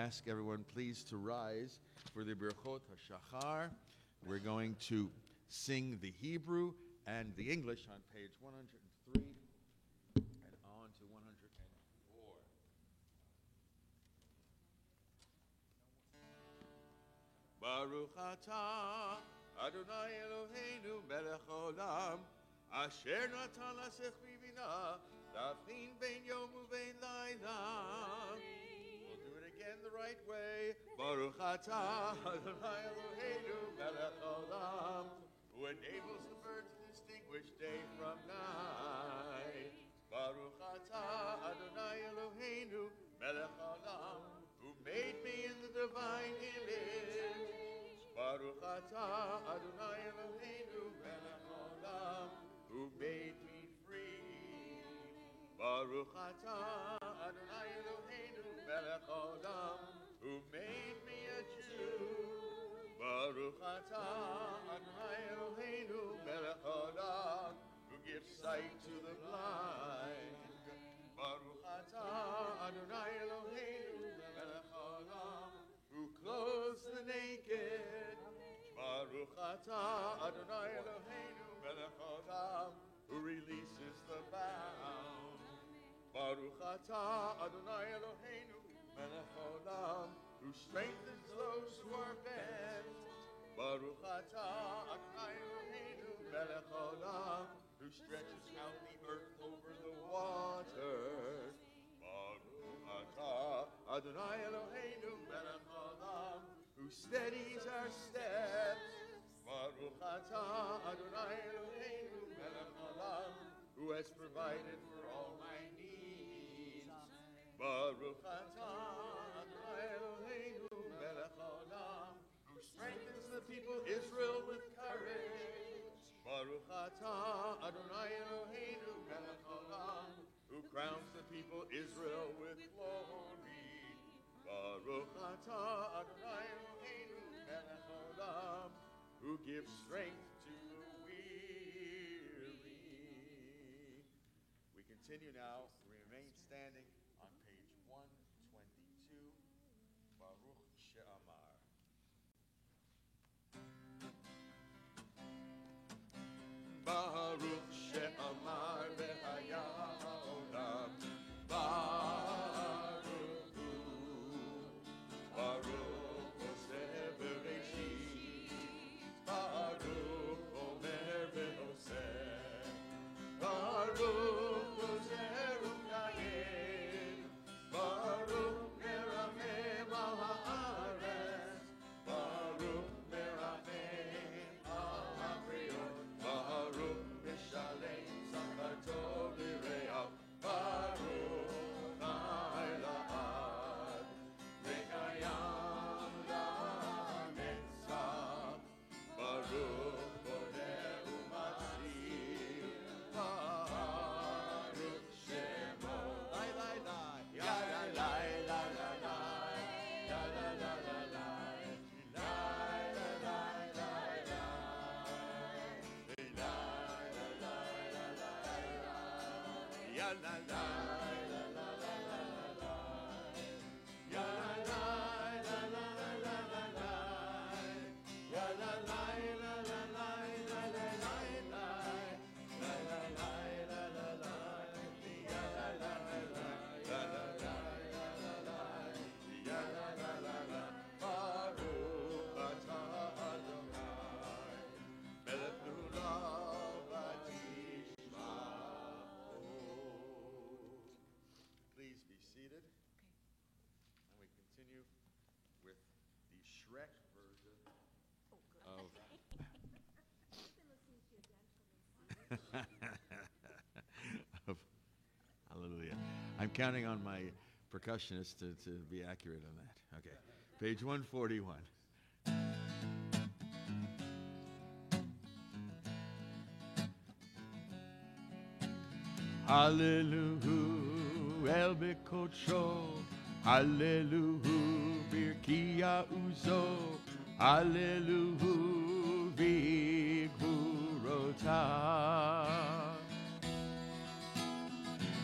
ask everyone please to rise for the Birchot HaShachar. We're going to sing the Hebrew and the English on page 103 and on to 104. Baruch atah Adonai Eloheinu melech haolam asher natan lasech bibina lavchin ben yom uvein layla. We'll do it again the right way. Baruch atah Adonai Eloheinu melech haolam who enables the bird to distinguish day from night. Baruch atah Adonai Eloheinu melech haolam who made me in the divine image. Baruch atah Adonai Eloheinu melech haolam who made me free. Baruch atah Adonai Eloheinu melech haolam who made me a Jew. Baruch atah Adonai Eloheinu melech haolam who gives sight to the blind. Baruch atah Adonai Eloheinu melech haolam who clothes the naked. Baruch atah Adonai Eloheinu melech haolam who releases the bound. Baruch atah Adonai Eloheinu melech haolam who strengthens those who are bent. Baruch atah Adonai Eloheinu melech haolam who stretches out the earth over the waters. Baruch atah Adonai Eloheinu melech haolam who steadies our steps. Baruch atah Adonai Eloheinu melech haolam who has provided for all my needs. Baruch atah Adonai Eloheinu melech haolam who strengthens the people Israel with courage. Baruch atah Adonai Eloheinu melech haolam who crowns the people Israel with glory. Baruch atah Adonai Eloheinu melech haolam who gives strength to the weary. We continue now. We remain standing on page 122. Baruch She'amar. Baruch She'amar Behaya Haolam. Baruch Hu. Baruch Oseh Bereshit. Baruch Omer Ve'oseh. Baruch Ozer U'Kayim. Baruch Meramem al haaretz. Baruch Meramem al habriot. Baruch Mishalem Zachato L'Reav. Baruch Chai La'ad. V'kayam la'netzach. Baruch Boneh U'Matzil. Baruch Shemo. Lai lai lai. Ya la lai la la lai. Ya la la la lai. Lai la lai lai lai. Lai la lai la lai lai. Ya la lai la la la la la lai. Ya la lai la la la la la lai. Ya la lai la la lai la la lai lai. La la lai la la lai. Ya la la la lai. La la lai la la lai. Ya la la la lai. Baruch atah Adonai melech haolam v'tishma'o. Please be seated. And we continue with the Shrek version of of Hallelujah. I'm counting on my percussionist to be accurate on that. Okay. Page 141. Hallelujah, El Bekocho. Hallelujah, Birkia Uzo. Hallelujah, Vigurota.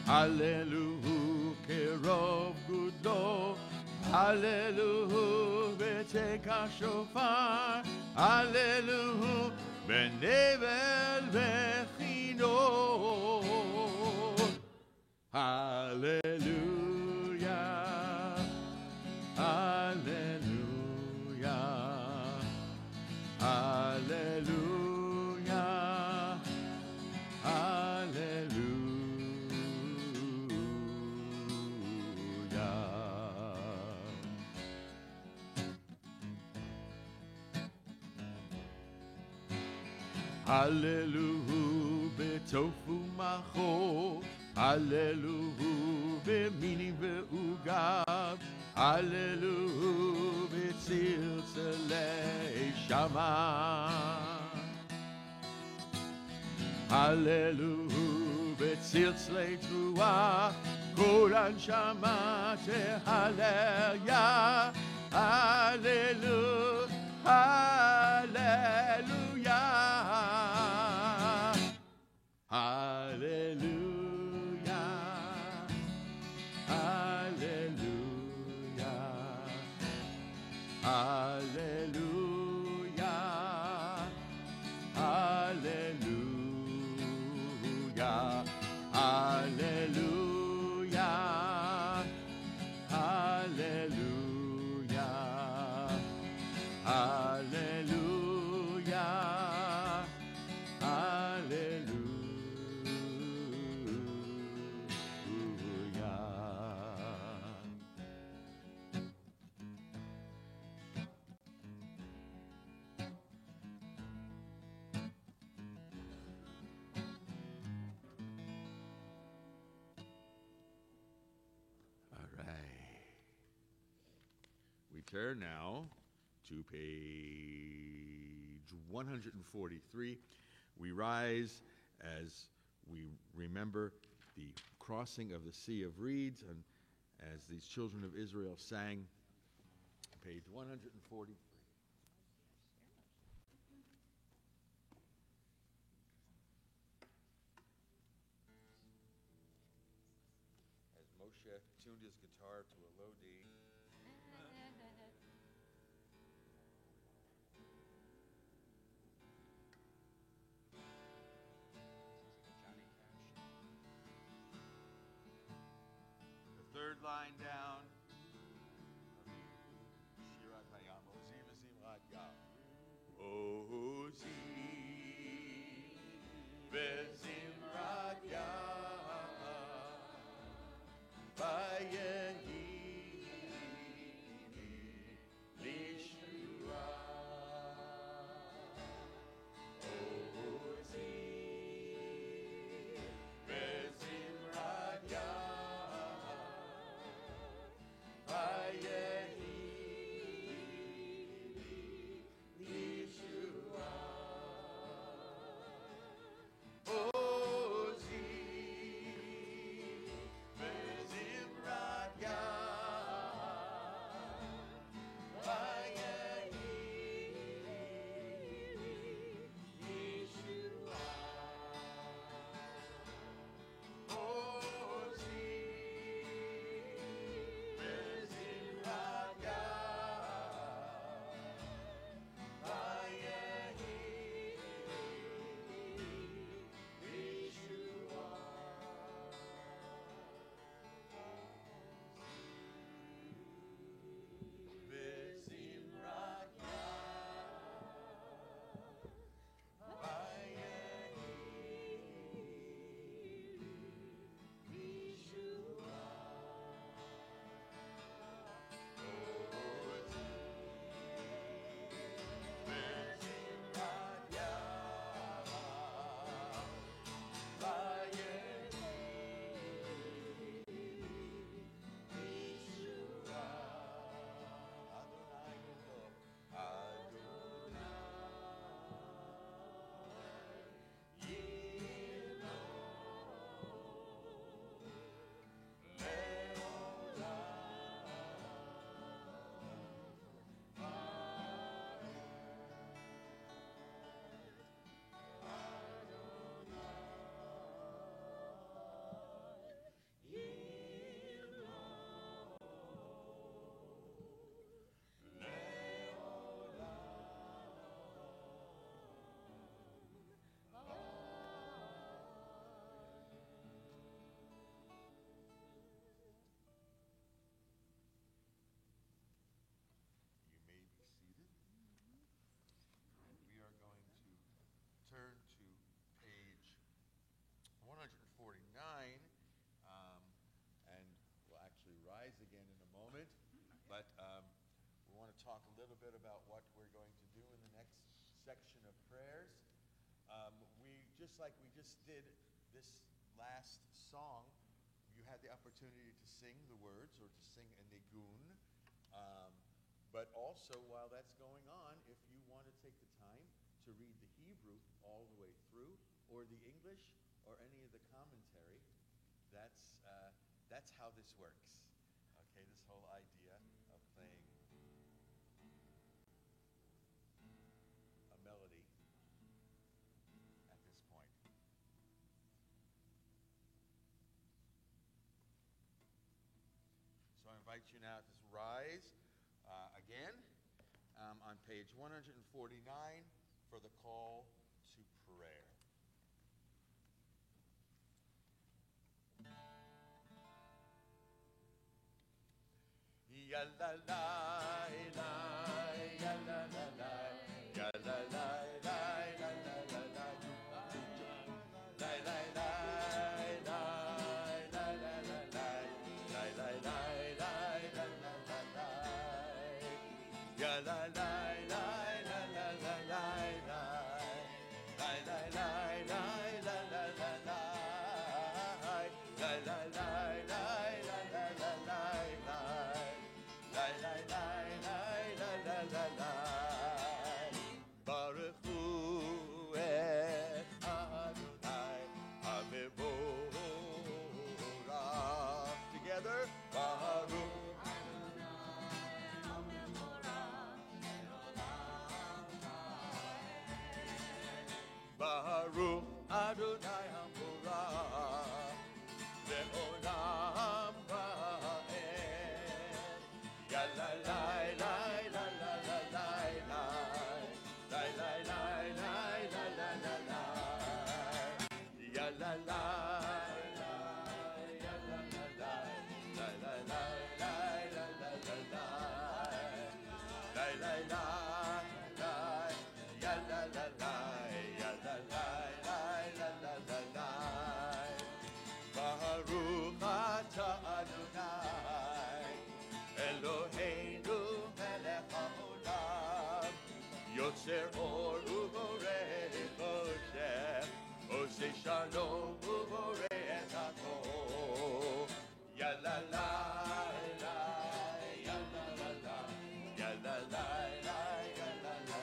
Hallelujah, Kerov Gudo. Hallelujah, beteka shofar. Hallelujah, benevel vechinot. Hallelujah, hallelujah, hallelujah, hallelujah. Hallelujah, betofu macho. Hallelujah, bemini ve'ugab. Hallelujah, betzilzelei shama. Hallelujah, betzilzelei truach. Kol anshama tehallel. Hallelujah, hallelujah. Hallelujah, hallelujah, hallelujah, hallelujah, hallelujah, hallelujah, hallelujah, All right. We turn now to page 143. We rise as we remember the crossing of the Sea of Reeds, and as these children of Israel sang, page 143. As Moshe tuned his guitar to a low D. The third line down. Shirat Hayam, Ozi v'Zimrat Yam. Ozi v'Zimrat Yam. Vayehi lishua. Ozi v'Zimrat Yam. bit about what we're going to do in the next section of prayers. Just like we just did this last song, you had the opportunity to sing the words or to sing a nigun. But also, while that's going on, if you want to take the time to read the Hebrew all the way through, or the English, or any of the commentary, that's how this works. Okay, this whole idea of playing a melody at this point. So I invite you now to rise again on page 149 for the call to prayer. Ya la la la, ya la la la, ya la la la, la la la la, la la la, la la la la, la la la, la la la la, ya la la la, la la la la, la la la, la la la la, la la la. Baruch Adonai Hamorah Le'olam Va'ed. Ya la la la la la la la la la la la la la la. Ya la la la ya la la la la la la la la la la. La la la la ya la la la. Baruch atah Adonai Eloheinu melech haolam Yotzer or uboreh Moshe Oseh shalom uboreh et hakol. Ya la la la ya la la la ya la la la ya la la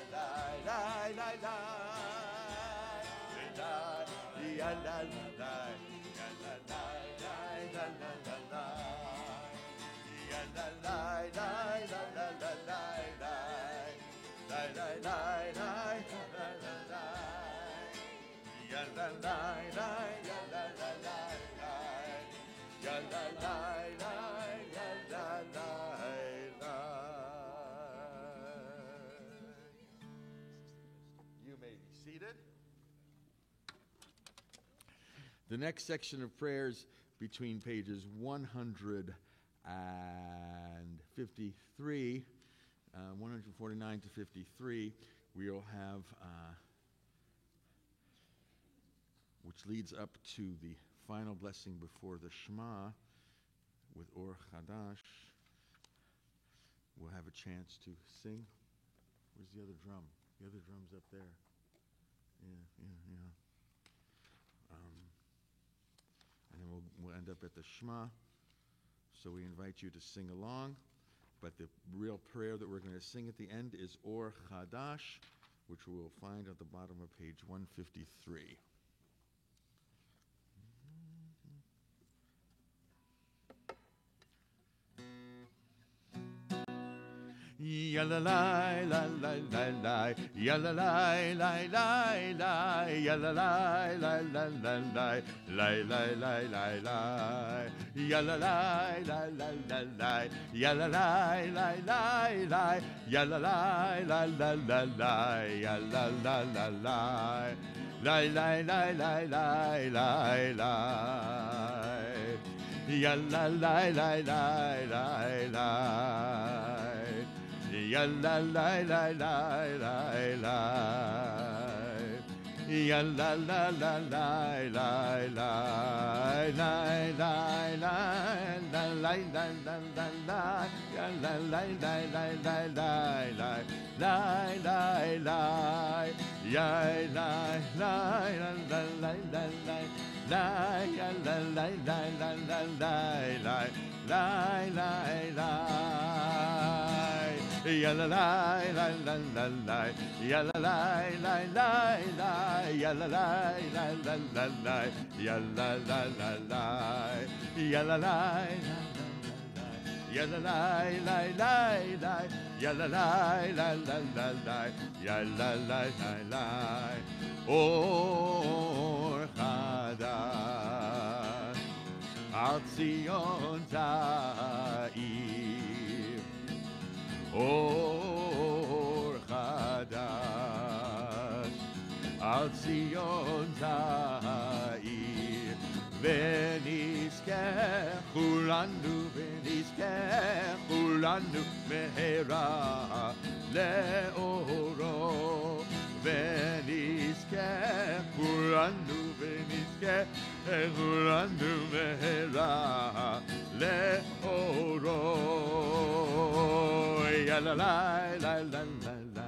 la la la ya la la la. You may be seated. The next section of prayers between pages 153, 149 to 53, we'll have, which leads up to the final blessing before the Shema with Or Chadash. We'll have a chance to sing. Where's the other drum? The other drum's up there. Yeah. And then we'll end up at the Shema. So we invite you to sing along. But the real prayer that we're going to sing at the end is Or Chadash, which we will find at the bottom of page 153. Ya la la la la la la, ya la la la la la, ya la la la la la la, la la la la la, ya la la la la la la, ya la la la la la, ya la la la la la la, ya la la la la, la la la la la la la, ya la la la la la la. Ya la la la la la la, Ya la la la la la la la la la la la la la la la ya la la la la la la la la la la ya la la la la la la la ya la la la la la la la la la la ya la la la la la la ya la la la la la ya la la la la la la ya la la la la ya la la ya la la la la la ya la la la la la la ya la la la la or chadash al Zion ta'ir or chadash al Zion ta'ir ונזכה כולנו מהרה לאורו ונזכה כולנו מהרה לאורו יאללה לי לי לי לי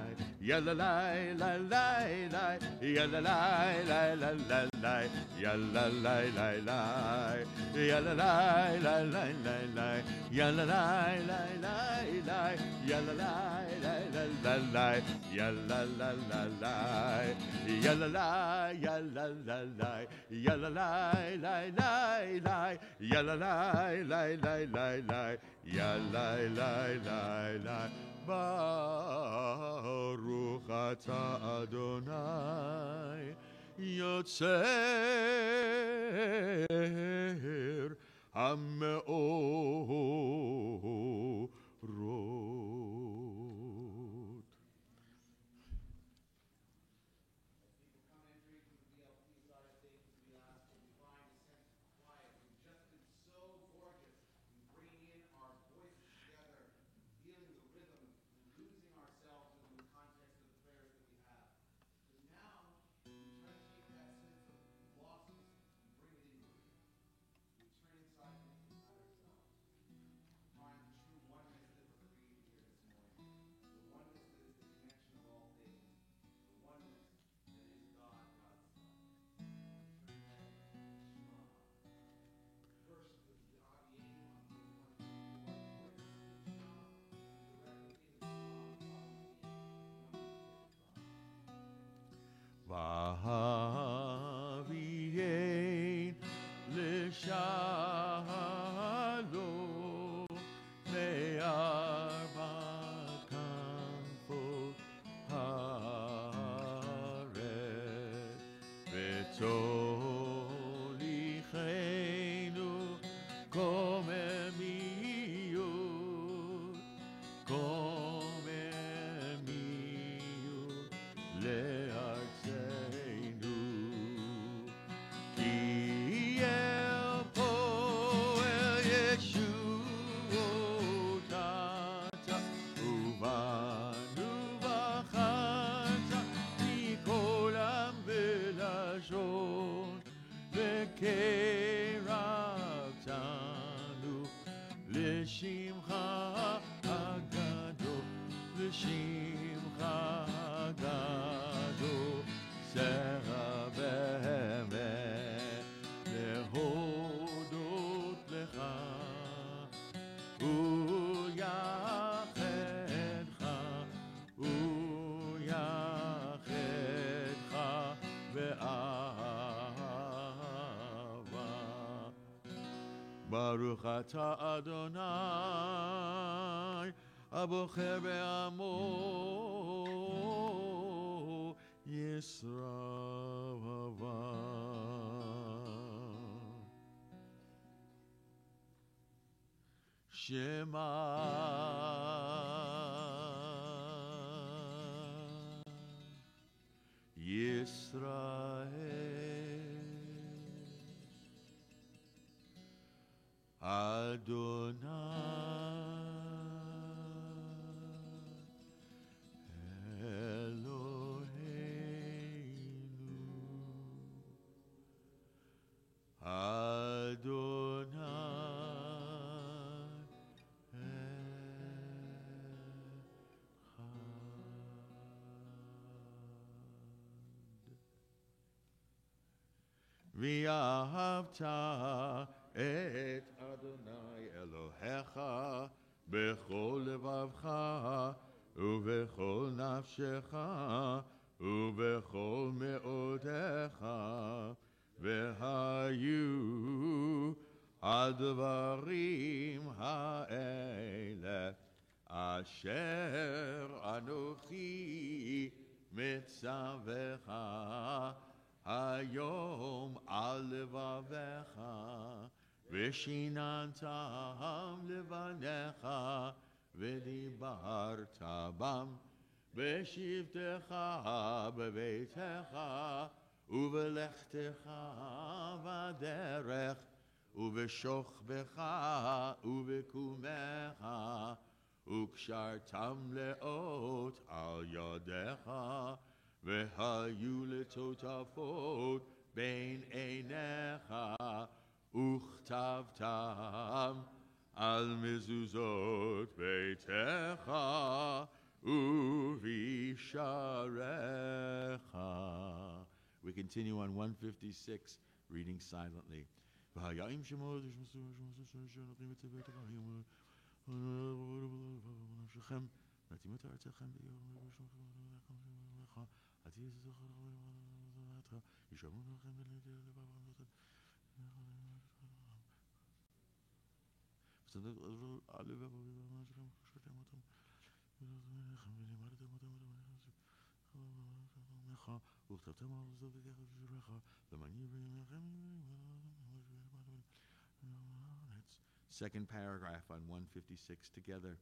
Yalla lai lai lai lai, yalla lai lai lai lai lai, yalla lai lai lai, yalla lai lai lai lai lai, yalla lai lai lai lai, yalla lai lai lai lai lai, yalla la la lai, yalla lai yalla la lai, yalla lai lai lai lai, yalla lai lai lai lai lai, yalla lai lai lai. Baruch atah Adonai Yotzer HaMeorot. V'haviein l'shalom me'arbat kanfot haaretz v'tzolichenu komemiyut le'artzenu ki el poel yeshutata ubanu v'chata mikol am v'lashon v'keravtanu l'shimcha hagadol l'shimcha hagadol serah באמת להודות לך ויחדך באהבה. ברוך אתה אדוני הבוחר בעמו ישראל. Shema Yisrael Adonai Eloheinu ואהבת את אדוני אלוהיך בכל לבבך ובכל נפשך ובכל מאודיך, והיו הדברים האלה אשר אנוכי מצווך היום על לבביך, ושיננתם לבניך ודיברת בם בשבתך בביתך ובלכתך בדרך ובשוכבך ובקומך, וקשרתם לאות על ידיך, והיו לטוטפות בין עיניך, וכתבתם על מזוזות ביתך ובשעריך. We continue on 156, reading silently. Second paragraph on 156 together.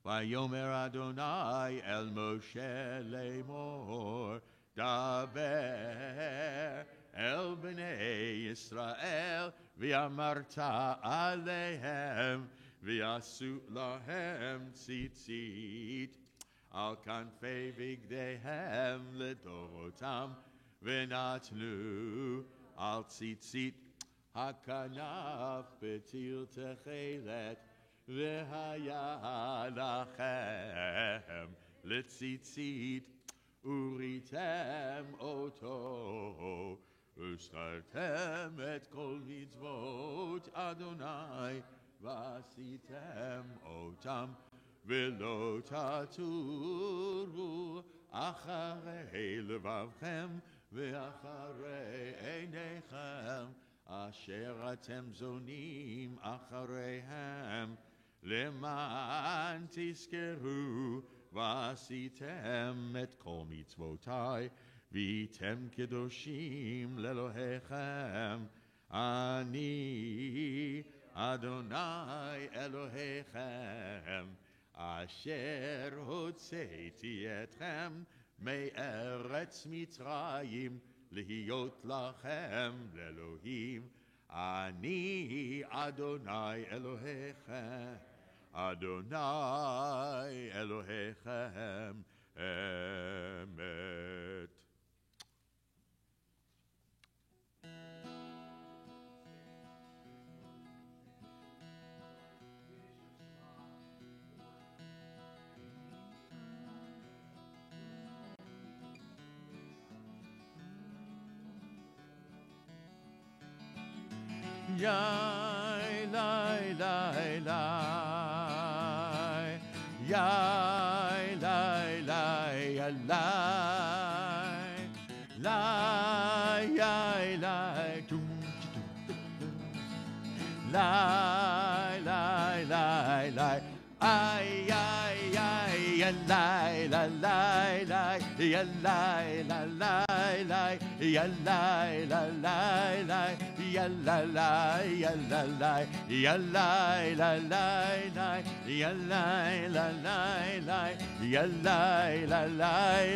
Vayomer Adonai el Moshe lemor, daber el bnei Yisrael, v'amarta alehem, v'yasu lahem tzitzit, al kanfei bigdehem ledorotam, v'natnu al tzitzit hakanaf betil techelet, v'haya lachem letzitzit, uritem oto, ustartem et kol mitzvot Adonai, v'asitem otam, v'lo taturu acharei levavchem, v'acharei einechem, asher atem zonim achareihem, leman tizkeru, v'asitem et kol mitzvotai, v'item kedoshim lelohechem, ani Adonai Elohechem, asher hotzeiti etchem me'eretz Mitzrayim, lihiyot lachem lelohim, ani Adonai Elohechem, Adonai Elohechem, emet. Yai, lai, lai, lai. Yai, lai, lai, lai. Lai, yai, lai, tum, tum. Lai, lai, lai, lai. Ay, ay, ay, ya lai, la, lai, lai. Ya lai, la, lai, lai. Ya lai, la, lai, lai. Ya la la, ya la la, ya la la la la, ya la la la la, ya la la la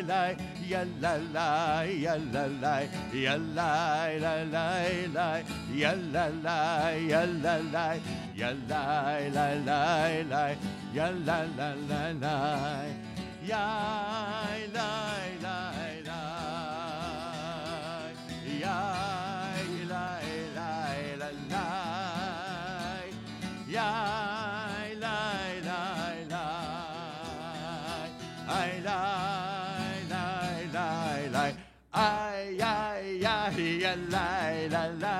la, ya la la, ya la la, ya la la la la, ya la la, ya la la, ya la la la la, ya la la la la, ya la la la, ya. Ay, ay, ay, la, la,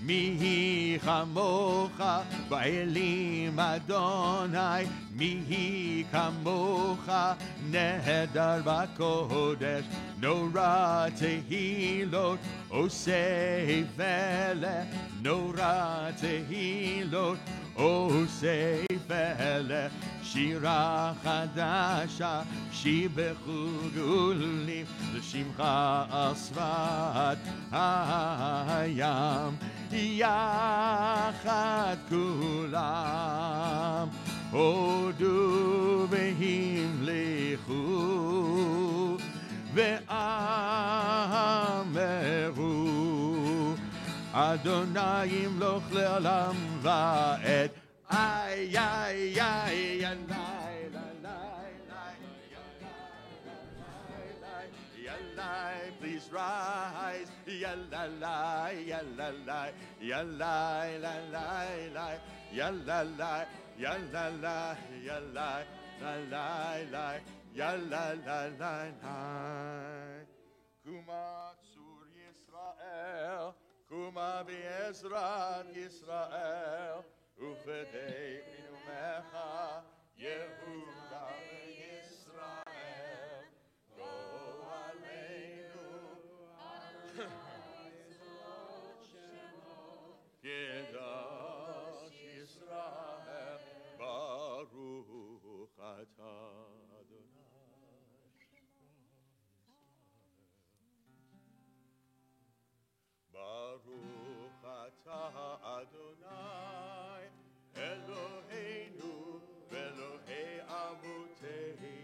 מיהי כמוך באלים אדוני, מיהי כמוך נהדר בקודש, נורא תהילות עושה פלא, נורא תהילות עושה פלא. שירה חדשה שיבחו גולים לשמך על שפת הים, יחד כולם הודו והמליכו ואמרו אדוני ימלוך לעולם ועד. Ay, ay, ay, ay, please rise, ya la la, ya la la, ya la la la la, ya la la, ya la la, ya la la la la, ya la la la la. Kuma tzur Yisrael, kuma be'ezrat Yisrael. וכדי חינומך יהודה וישראל גואלנו קדוש ישראל ברוך אתה אדוני ברוך אתה אדוני Eloheinu, Elohei Avuteinu,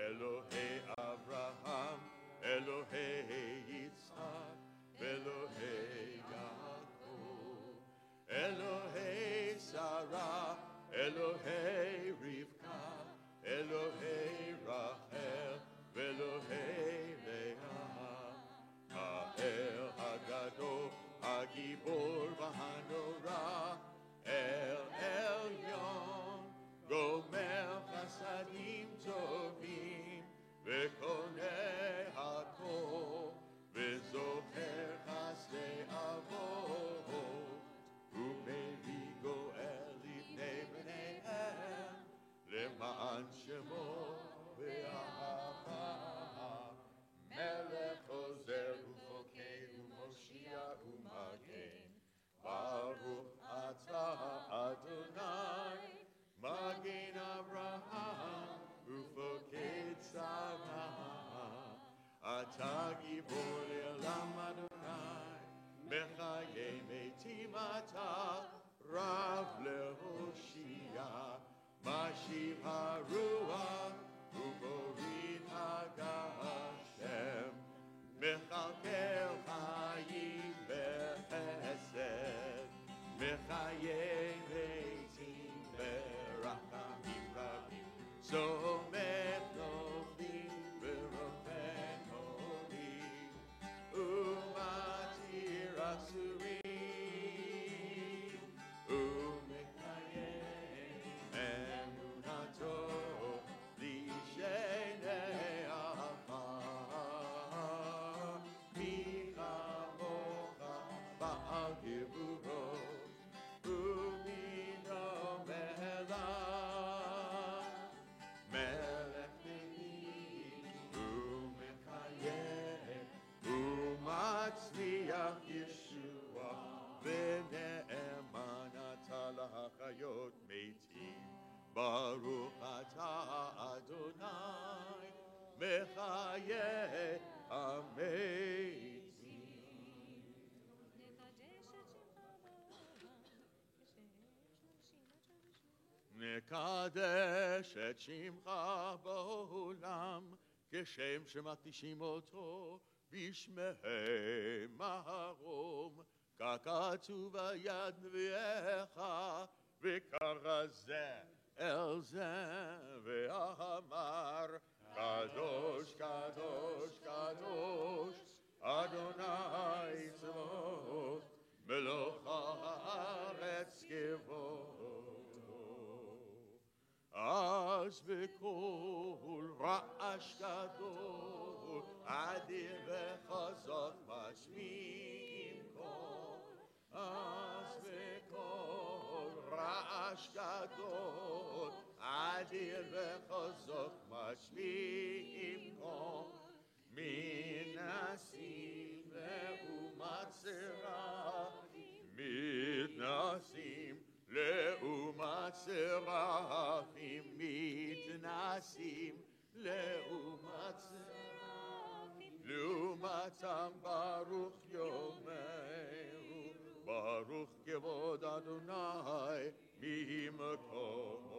Elohei Abraham, Elohei Yitzhak, Elohei Yaakov, Elohei Sarah, Elohei Rivka, Elohei Rachel, Elohei Leah, Ha'el Hagadol, Hagibor v'Hanorah, El Elyon, Gomer Chasadim Tovim, Vekoneh Hakol, Vezocher Chasdei Avot, Umevi Goel Livnei Bneihem, Leman Shemo ve'ahava, Melech Ozer Ufokeh Umoshiach Umagen, Baruch Adonai, Magen Avraham, Ufokeh Tzara, Ata Gibor Le'olam Adonai, Mechaye Metim Ata, Rav Lehoshia, Mashiv HaRuach, Umorid HaGashem, Mechalkel Chayim B'Chesed, Mechaye Meitim Berachamim Rabim, Somech Novim Berofem Holim, Umatir Asurim, Umekayem Emunato Lishenei Achar, Michamocha Ba'al Giburo, Yeshua v'ne'eman ata lahachayot meitim Baruch ata Adonai mechaye המתים נקדש את שמך בעולם כשם שמקדישים אותו בשמי מרום, ככתוב ביד נביאך, וקרא זה אל זה ואמר קדוש קדוש קדוש אדוני צבאות מלוך הארץ כבודו. אז בקול רעש גדול אדיר וחזק משמיעים קול. אז בקול רעש גדול אדיר וחזק משמיעים קול. מתנסים לאומת סרפים, מתנסים לאומת סרפים, מתנסים לאומת סרפים, לעומתם ברוך יאמרו, ברוך כבוד אדוני ממקומו.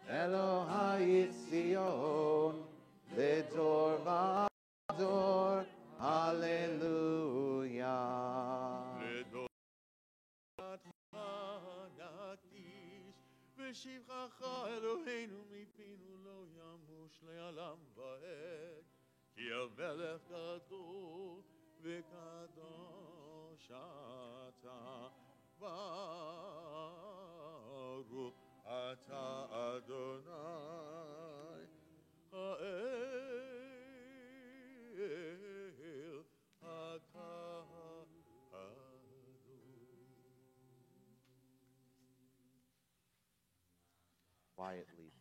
Elohai Tzion, לדור ודור, Hallelujah. לדור נקדיש, ושבחך אלוהינו מפינו לא ימוש לעולם ועד, כי המלך גדול וקדוש אתה, ברוך אתה אדוני האל הקדוש. Quietly.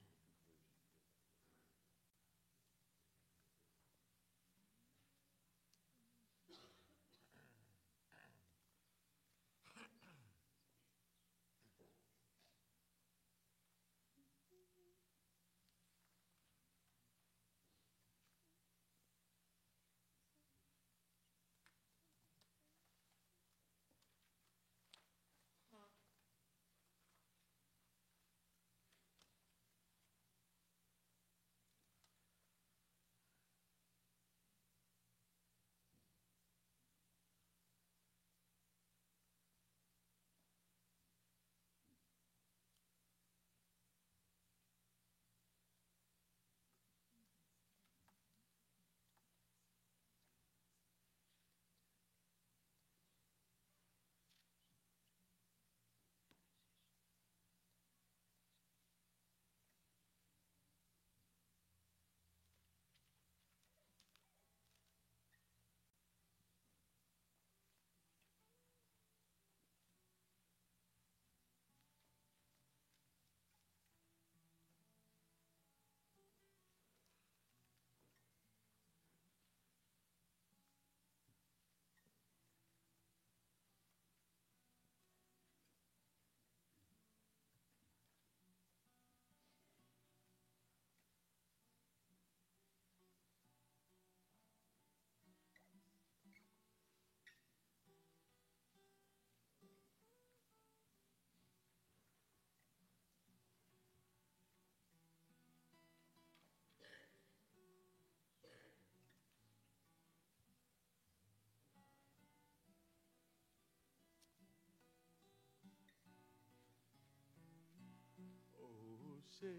שלום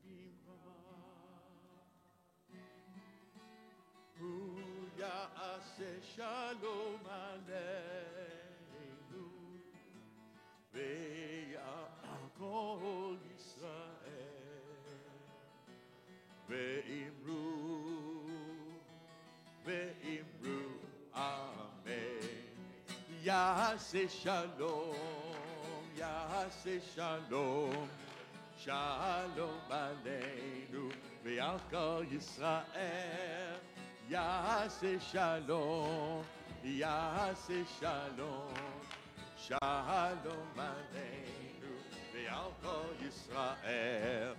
במרמה. הוא יעשה שלום עלינו ויעל כל ישראל ואמרו אמן. יעשה שלום, יעשה שלום, שלום עלינו ועל כל ישראל. יעשה שלום, יעשה שלום, שלום עלינו ועל כל ישראל.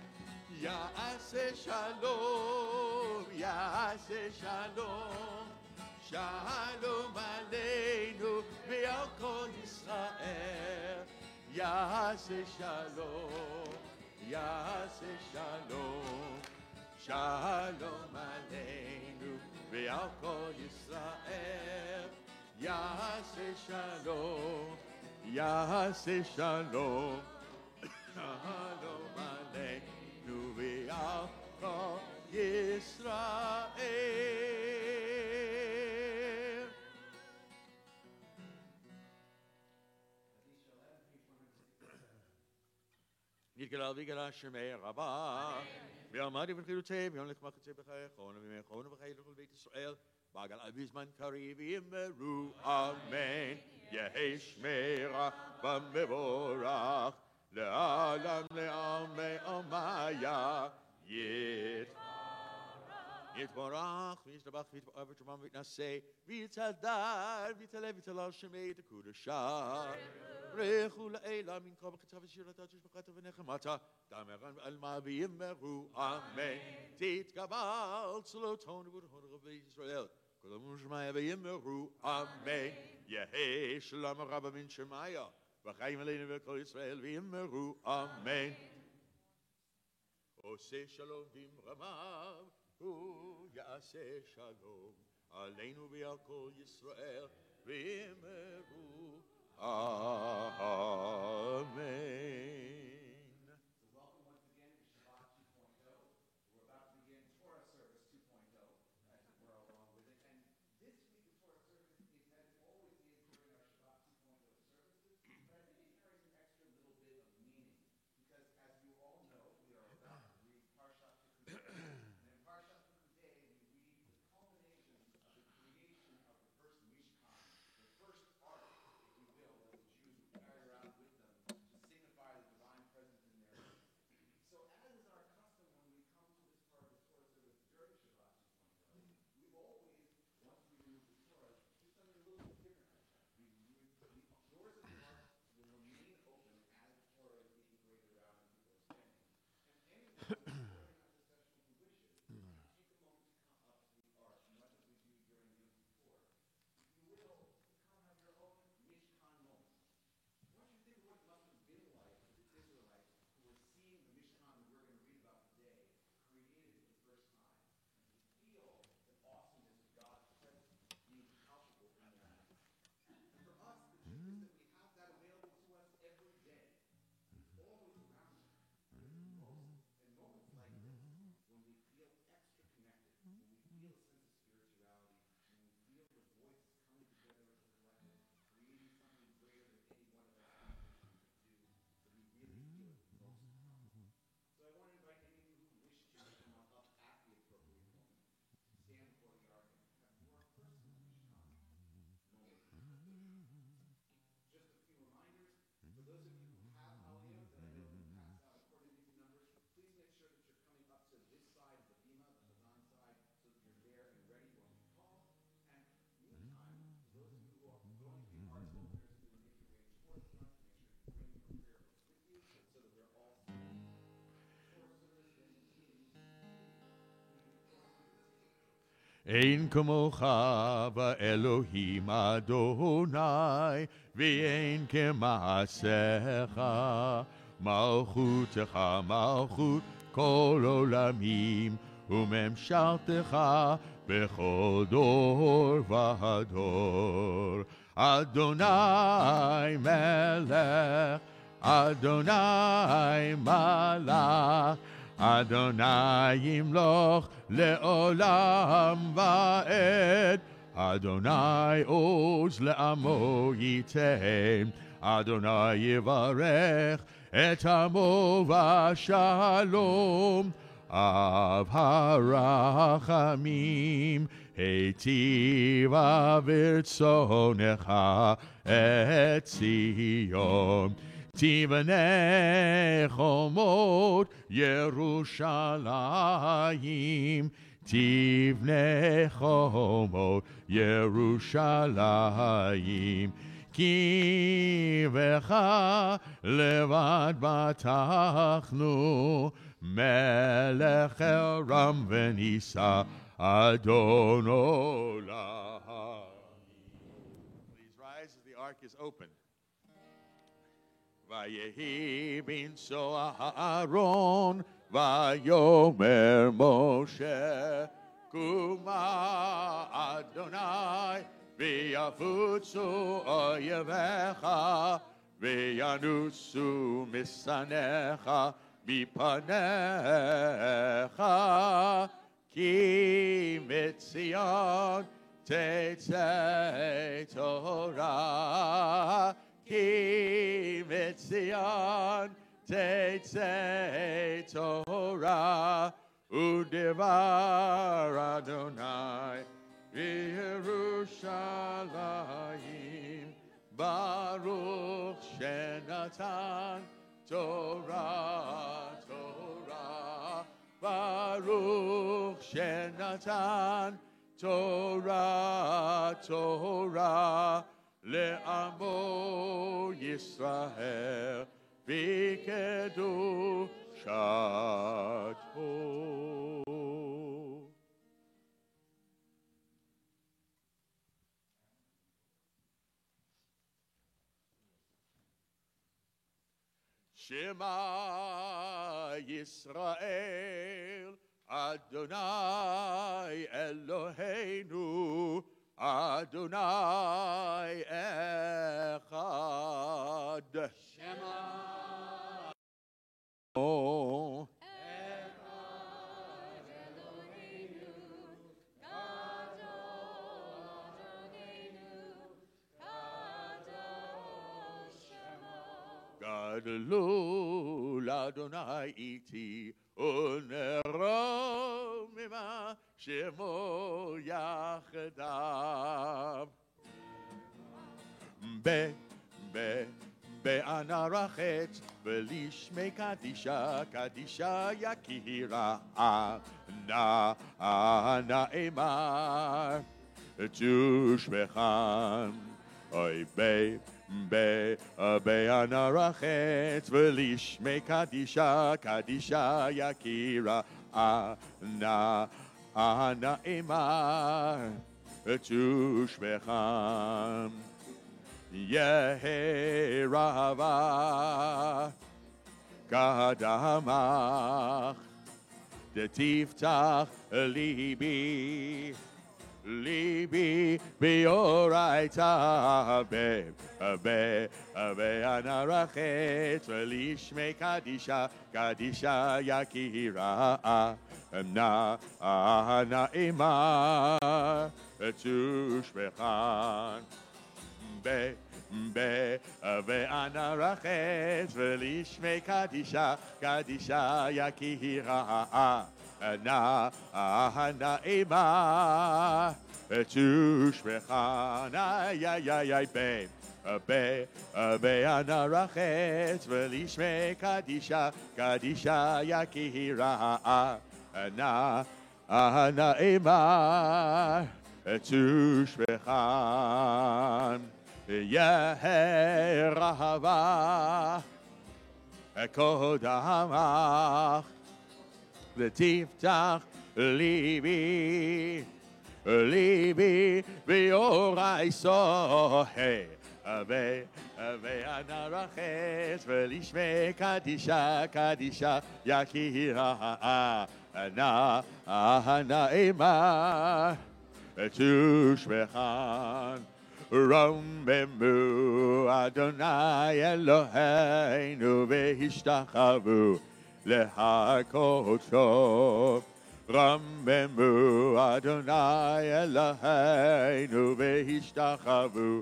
יעשה שלום, יעשה שלום, שלום עלינו ועל כל ישראל. יעשה שלום, יעשה שלום, שלום עלינו ועל כל ישראל. יעשה שלום, יעשה שלום, שלום עלינו ועל כל ישראל. יגדל ויגדל שמי רבה ועמדי וחילותי ויום לחמחתי בחייכון ומחון ובחיי לכל בית ישראל בעגל בזמן קריב יאמרו אמן. יהי שמי רבה מבורך לעולם לעלמי עלמיה יתברך וישתבח ויתפאר ותרומם ויתנשא ויתהדר ויתהלל ויתהלל שמי תקודשה ברכו לעילה מן כל בחצה ושירתה תשבחתה ונחמתה דמרן ועלמה ויאמרו אמן. תתקבל צלותון וברכות רבי ישראל כל אמרו שמיה ויאמרו אמן. יהי שלום רבה מן שמיה וחיים עלינו וכל ישראל ויאמרו אמן. עושה שלום במרמיו הוא יעשה שלום עלינו ועל כל ישראל ויאמרו אמן. Welcome once again to Shabbat 2.0. We're about to begin Torah Service 2.0 as we're along with it. And this week of Torah Service is as it always is during our Shabbat 2.0 services, but I think it carries an extra little bit of meaning because as you all know, we are about to read Parshat Pekudei. And in Parshat Pekudei, we read the culmination of the creation of the first Mishkan, the first ark, if you will, that the Jews would carry around with them to signify the divine presence in their midst. So as is our custom when we come to this part of the Torah service during Shabbat 2.0, we've always, once we read the Torah, just done it a little bit differently. The doors of the ark will remain open as the Torah is being graded around and people are standing. And anyone who is during the session who wishes, take a moment to come up to the ark, much as we do during Yom Kippur. If you will, come have your own Mishkan moment. I want you to think of what it must have been like for the Israelites who were seeing the Mishkan that we're going to read about today created for the first time. And to feel the awesomeness of God's presence being palpable in their midst. And for us, the truth is that we have that available to us every day. Always around us. In moments like this, when we feel extra connected, when we feel a sense of spirituality, when we feel the voices coming together as a collective, creating something greater than any one of us individually could do, that we really feel it most. So I want to invite any of you who wish to come up at the appropriate moment, stand before the ark and have your personal Mishkan moment. Just a few reminders. For those of you who have Aliyot that I know we pass out according to these numbers, please make sure that you're coming up to this side of the bima, the Chazan side, so that you're there and ready when we call. And meantime, for those of you who are going to be heart openers, who will make your way toward the front, make sure you bring your prayer books with you so that we're all set. Torah service then begins. אין כמוך באלוהים אדוני ואין כמעשיך מלכותך מלכות כל עולמים וממשלתך בכל דור ודור. אדוני מלך Adonai malach, Adonai yimloch le'olam va'ed, Adonai oz le'amo yitem, Adonai yivarech et amo v'shalom, Av harachamim heitiva v'rtzonecha et Zion. Tivanei chomot Yerushalayim, Tivnei chomot Yerushalayim, Ki vecha levad batachnu, Melech Ram v'nisa Adon olam. Please rise as the ark is open. Vayehi bin so Aaron, Vayomer Moshe, Kuma Adonai, V'yafutzu oyevecha, V'yanusu misanecha, Mipanecha, Ki mitzion tetzei Torah, Ki mitzion tetzei Torah, Udevar Adonai v'Yerushalayim, Baruch shenatan Torah, Torah, Baruch shenatan Torah, Torah, le'amo Yisrael v'kedushato. Shema Yisrael, Adonai Eloheinu, Adonai Echad. Shema. Oh. Gadlul Adonai iti unero mima shemo yachdav. Be'anarachet v'lishmei kadisha kadisha yakira na'emar tushmechan oy be'anarachet v'lishmei kadisha kadisha yakira na'emar tushmechan Yeherava Kadamach Tiftach Libi Libi Bioraita Be Anarachet Lishme Kadisha Kadisha Yakira Na'imar Tushmechan Ve'anarachet v'lishmei kadisha kadisha yakira na'ema tushmechan Ve'anarachet v'lishmei kadisha kadisha yakira na'ema tushmechan Yeherava Kodamach V'tiftach Libi Libi V'yorai sohe Ve'anarachet V'lishmei kadisha kadisha yakira na'ema tushmechan רוממו אדוני אלוהינו והשתחוו להקודשו. רוממו אדוני אלוהינו והשתחוו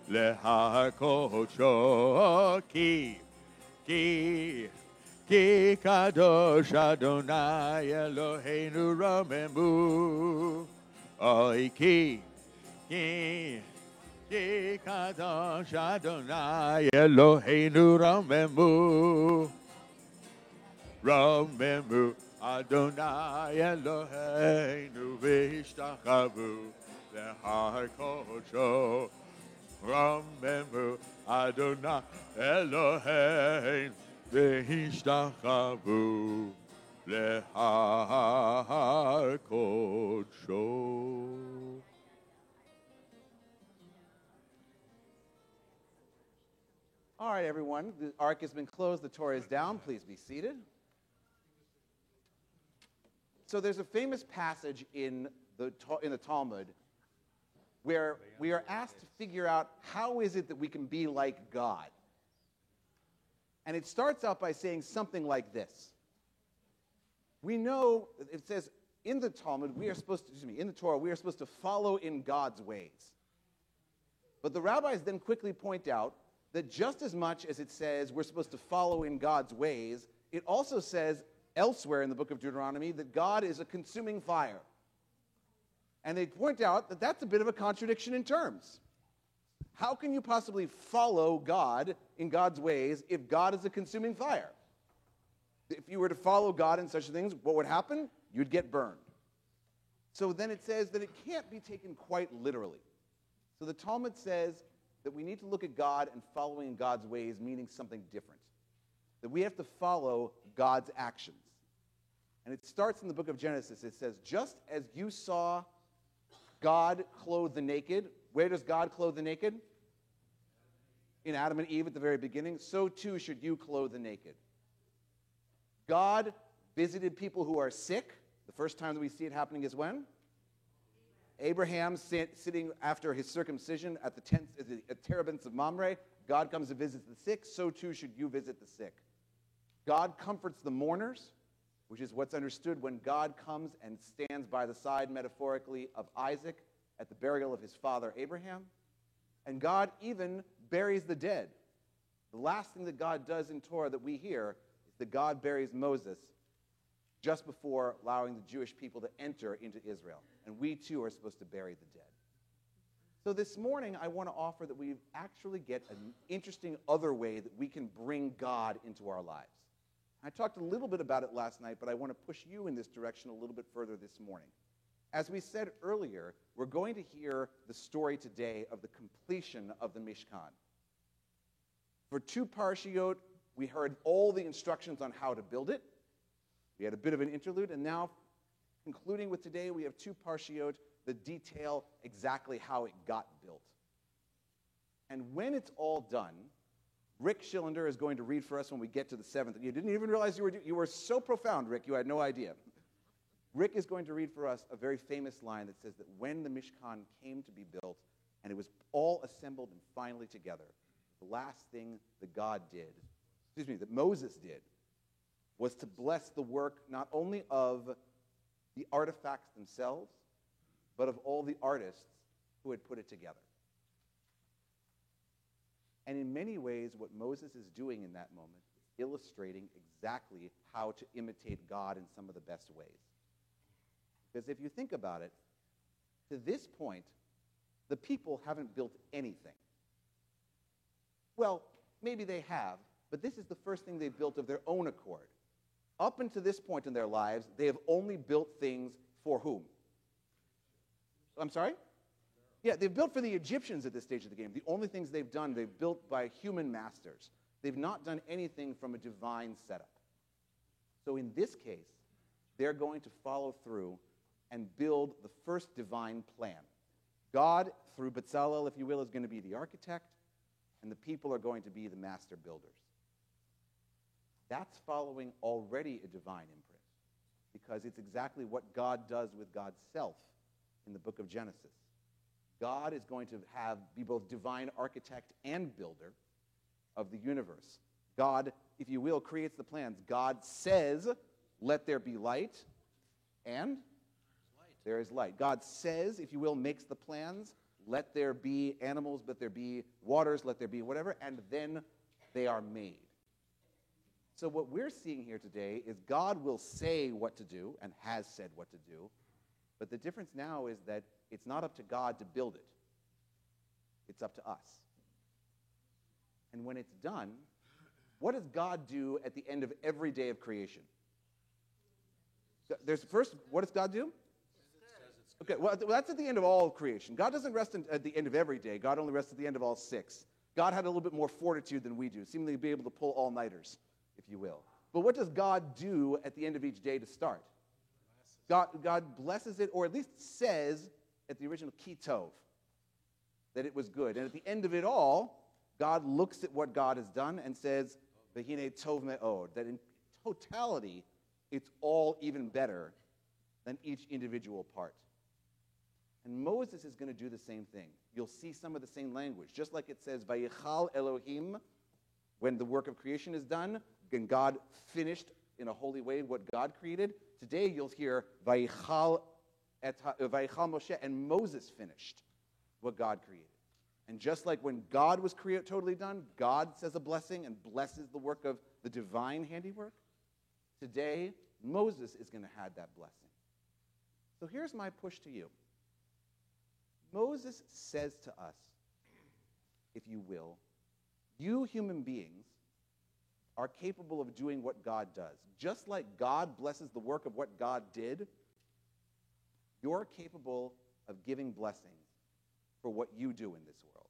להקודשו. כי קדוש אדוני אלוהינו רוממו. אוי כי קדוש אדוני אלוהינו רוממו. רוממו אדוני אלוהינו והשתחוו להקודשו. רוממו אדוני אלוהינו והשתחוו להקודשו. All right, everyone. The ark has been closed. The Torah is down. Please be seated. So there's a famous passage in the Talmud where we are asked to figure out how is it that we can be like God. And it starts out by saying something like this. We know, it says in the Talmud, in the Torah, we are supposed to follow in God's ways. But the rabbis then quickly point out that just as much as it says we're supposed to follow in God's ways, it also says elsewhere in the book of Deuteronomy that God is a consuming fire. And they point out that that's a bit of a contradiction in terms. How can you possibly follow God in God's ways if God is a consuming fire? If you were to follow God in such things, what would happen? You'd get burned. So then it says that it can't be taken quite literally. So the Talmud says that we need to look at God and following God's ways, meaning something different. That we have to follow God's actions. And it starts in the book of Genesis. It says, just as you saw God clothe the naked, where does God clothe the naked? In Adam and Eve at the very beginning. So too should you clothe the naked. God visited people who are sick. The first time that we see it happening is when? Abraham sitting after his circumcision at the terebinths of Mamre. God comes and visits the sick. So too should you visit the sick. God comforts the mourners, which is what's understood when God comes and stands by the side, metaphorically, of Isaac at the burial of his father Abraham. And God even buries the dead. The last thing that God does in Torah that we hear is that God buries Moses just before allowing the Jewish people to enter into Israel. And we too are supposed to bury the dead. So this morning I want to offer that we actually get an interesting other way that we can bring God into our lives. I talked a little bit about it last night, but I want to push you in this direction a little bit further this morning. As we said earlier, we're going to hear the story today of the completion of the Mishkan. For 2 parshiot, we heard all the instructions on how to build it. We had a bit of an interlude, and now, concluding with today, we have 2 parshiot that detail exactly how it got built. And when it's all done, Rick Schillender is going to read for us when we get to the 7th. You didn't even realize you were so profound, Rick, you had no idea. Rick is going to read for us a very famous line that says that when the Mishkan came to be built and it was all assembled and finally together, the last thing that that Moses did, was to bless the work not only of the artifacts themselves, but of all the artists who had put it together. And in many ways, what Moses is doing in that moment is illustrating exactly how to imitate God in some of the best ways. Because if you think about it, to this point, the people haven't built anything. Well, maybe they have, but this is the first thing they've built of their own accord. Up until this point in their lives, they have only built things for whom? I'm sorry? Yeah, they've built for the Egyptians at this stage of the game. The only things they've done, they've built by human masters. They've not done anything from a divine setup. So in this case, they're going to follow through and build the first divine plan. God, through Bezalel, if you will, is going to be the architect, and the people are going to be the master builders. That's following already a divine imprint, because it's exactly what God does with God's self in the book of Genesis. God is going to be both divine architect and builder of the universe. God, if you will, creates the plans. God says, let there be light, and there is light. God says, if you will, makes the plans. Let there be animals, let there be waters, let there be whatever, and then they are made. So what we're seeing here today is God will say what to do and has said what to do, but the difference now is that it's not up to God to build it. It's up to us. And when it's done, what does God do at the end of every day of creation? What does God do? Okay, well, that's at the end of all creation. God doesn't rest at the end of every day. God only rests at the end of all 6. God had a little bit more fortitude than we do, seemingly be able to pull all-nighters, if you will. But what does God do at the end of each day to start? God blesses it, or at least says at the original ki tov, that it was good. And at the end of it all, God looks at what God has done and says, v'hine tov me'od, that in totality, it's all even better than each individual part. And Moses is going to do the same thing. You'll see some of the same language. Just like it says, Vayichal Elohim, when the work of creation is done, and God finished in a holy way what God created. Today you'll hear Vayichal Moshe, and Moses finished what God created. And just like when God was totally done, God says a blessing and blesses the work of the divine handiwork. Today, Moses is going to have that blessing. So here's my push to you. Moses says to us, if you will, you human beings are capable of doing what God does. Just like God blesses the work of what God did, you're capable of giving blessings for what you do in this world.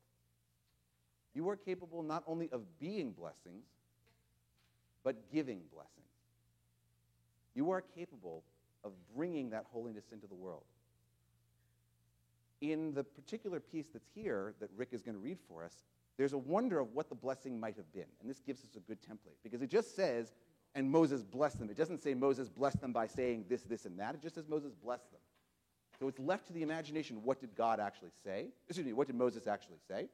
You are capable not only of being blessings, but giving blessings. You are capable of bringing that holiness into the world. In the particular piece that's here that Rick is going to read for us, there's a wonder of what the blessing might have been. And this gives us a good template, because it just says, and Moses blessed them. It doesn't say Moses blessed them by saying this, this, and that. It just says Moses blessed them. So it's left to the imagination, what did God actually say? What did Moses actually say?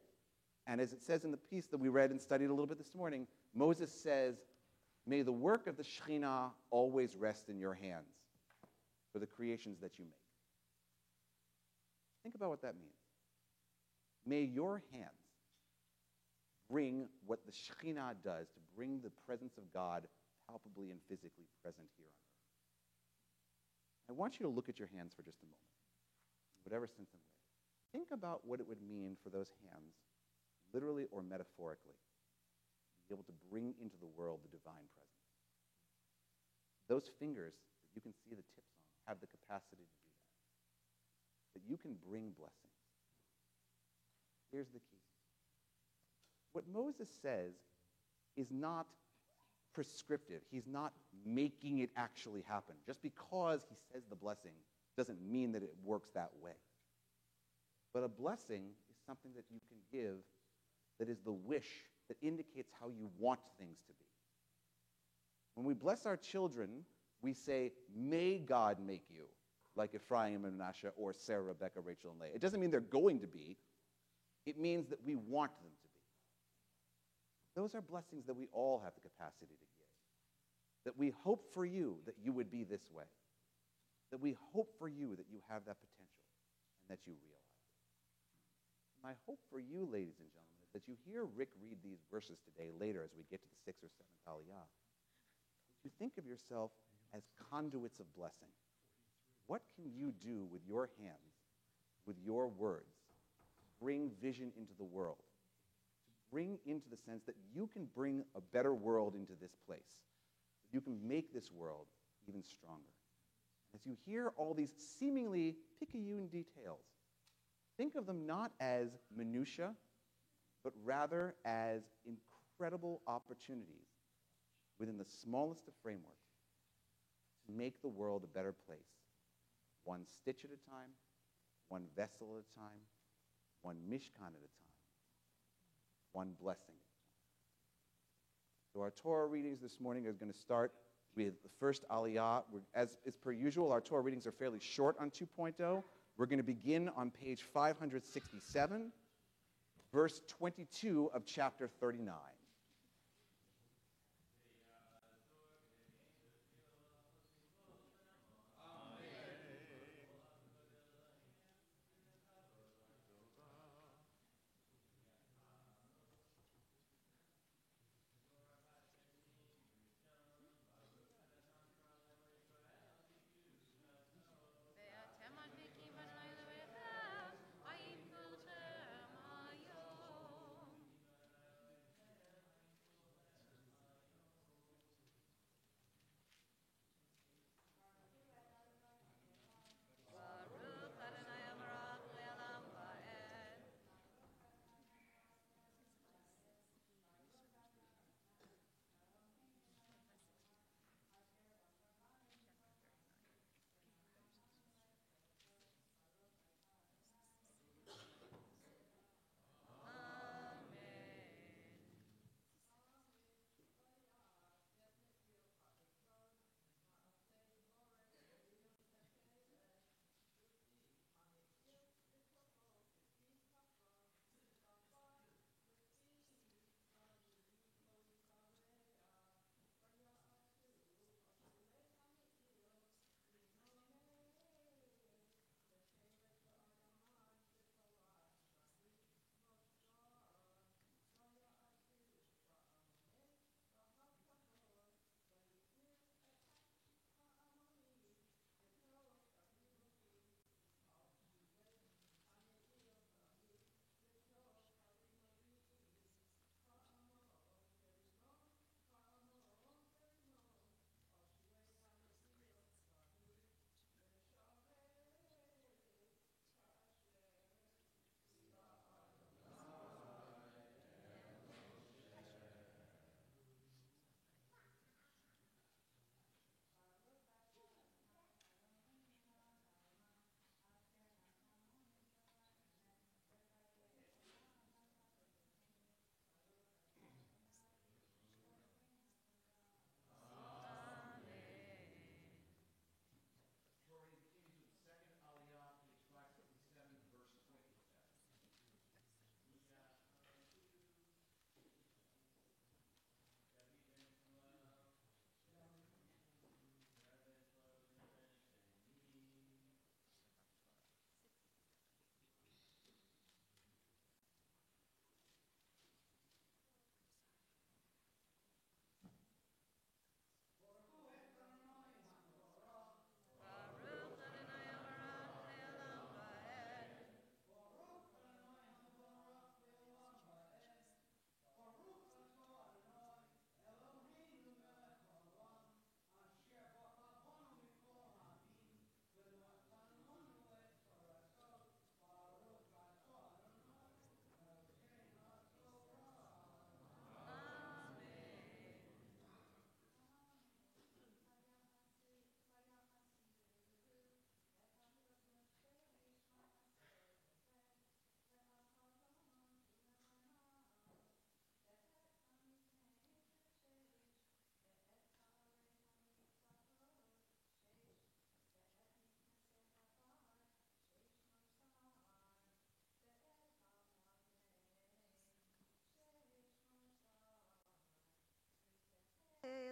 And as it says in the piece that we read and studied a little bit this morning, Moses says, may the work of the Shekhinah always rest in your hands for the creations that you make. Think about what that means. May your hands bring what the Shekhinah does to bring the presence of God palpably and physically present here on earth. I want you to look at your hands for just a moment, whatever sense and way. Think about what it would mean for those hands, literally or metaphorically, to be able to bring into the world the divine presence. Those fingers that you can see the tips on have the capacity to do that you can bring blessings. Here's the key. What Moses says is not prescriptive. He's not making it actually happen. Just because he says the blessing doesn't mean that it works that way. But a blessing is something that you can give that is the wish that indicates how you want things to be. When we bless our children, we say, may God make you like Ephraim and Manasseh, or Sarah, Rebecca, Rachel, and Leah. It doesn't mean they're going to be. It means that we want them to be. Those are blessings that we all have the capacity to give. That we hope for you that you would be this way. That we hope for you that you have that potential and that you realize it. My hope for you, ladies and gentlemen, is that you hear Rick read these verses today later as we get to the 6th or 7th Aliyah. You think of yourself as conduits of blessing. What can you do with your hands, with your words, to bring vision into the world, to bring into the sense that you can bring a better world into this place, that you can make this world even stronger? As you hear all these seemingly picayune details, think of them not as minutiae, but rather as incredible opportunities within the smallest of frameworks to make the world a better place. One stitch at a time, one vessel at a time, one mishkan at a time, one blessing at a time. So our Torah readings this morning are going to start with the first Aliyah. As is per usual, our Torah readings are fairly short on 2.0, We're going to begin on page 567, verse 22 of chapter 39. Tori begins with the second aliyah, page 567, verse 27.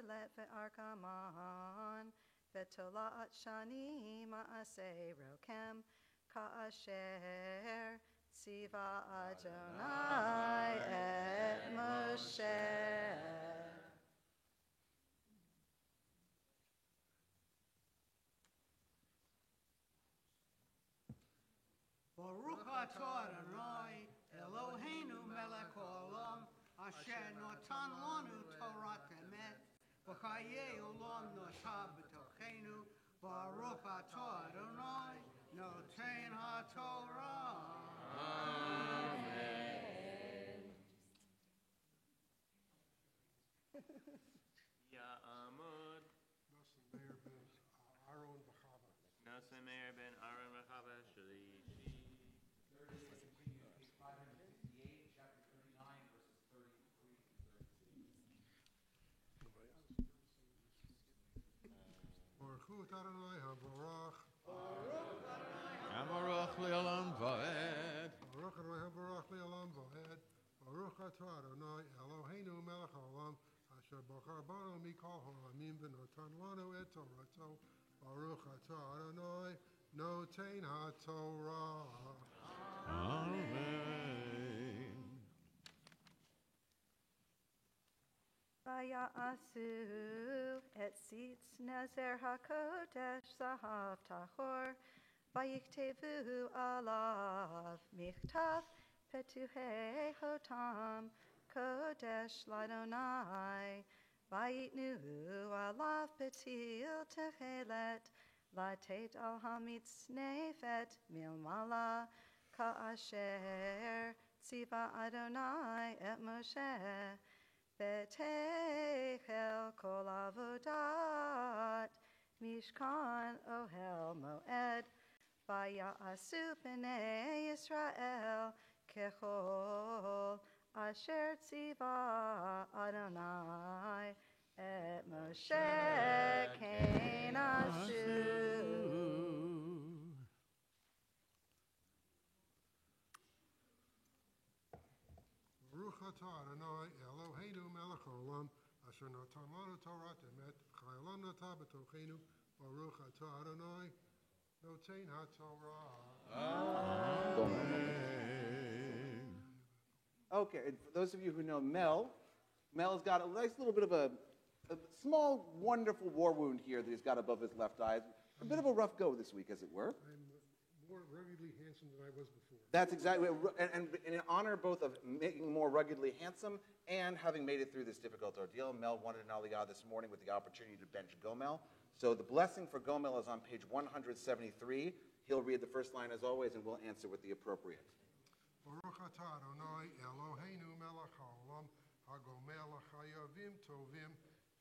Let ve'arkaman ve'tolat shani ma'aseh rokem ka'asher tziva Adonai et Moshe. Baruch atah Adonai Eloheinu melech haolam asher natan lanu Torat emet v'chayei olam notah b'tochenu. Baruch atah Adonai noten haTorah. Ya'amud Nasa Meir ben Aaron V'chava Shalishi. Third is continued, page 558, chapter 39, verses 33 to 36. Baruch Adonai HaBarach. Amaru le'olam va'ed. Baruch Adonai Baruch Le'olam Va'ed. Baruch Atah Adonai Eloheinu Melech Haolam Asher Bachar Banu Mikol Ha'amim V'Notan Lanu Et Torato. Baruch Atah Adonai Noten HaTorah. Amen. Vaya'asu et sitz nezer hakodesh zahav tahor. Vayiktevu alav michtav petuhei hotam kodesh ladonai. Vayitnu alav betil techelet latet al hamitznefet milmala ka'asher tziva Adonai et Moshe. Betechel kol avodat mishkan ohel moed vaya'asu b'nei Yisrael kechol asher tziva Adonai et Moshe kein asu. Baruch Atah Adonai Eloheinu Melech Haolam Asher Natan Lanu Torah Emet Chayalam Natah B'tochenu. Baruch Atah Adonai Noten HaTorah. Okay, and for those of you who know Mel's got a nice little bit of a small, wonderful war wound here that he's got above his left eye. A bit of a rough go this week, as it were. I'm more ruggedly handsome than I was before. That's exactly, and in honor both of making more ruggedly handsome and having made it through this difficult ordeal, Mel wanted an aliyah this morning with the opportunity to bench Gomel. So the blessing for Gomel is on page 173. He'll read the first line as always, and we'll answer with the appropriate. Baruch Atah Adonai Eloheinu Melech Haolam Hagomel Chayavim Tovim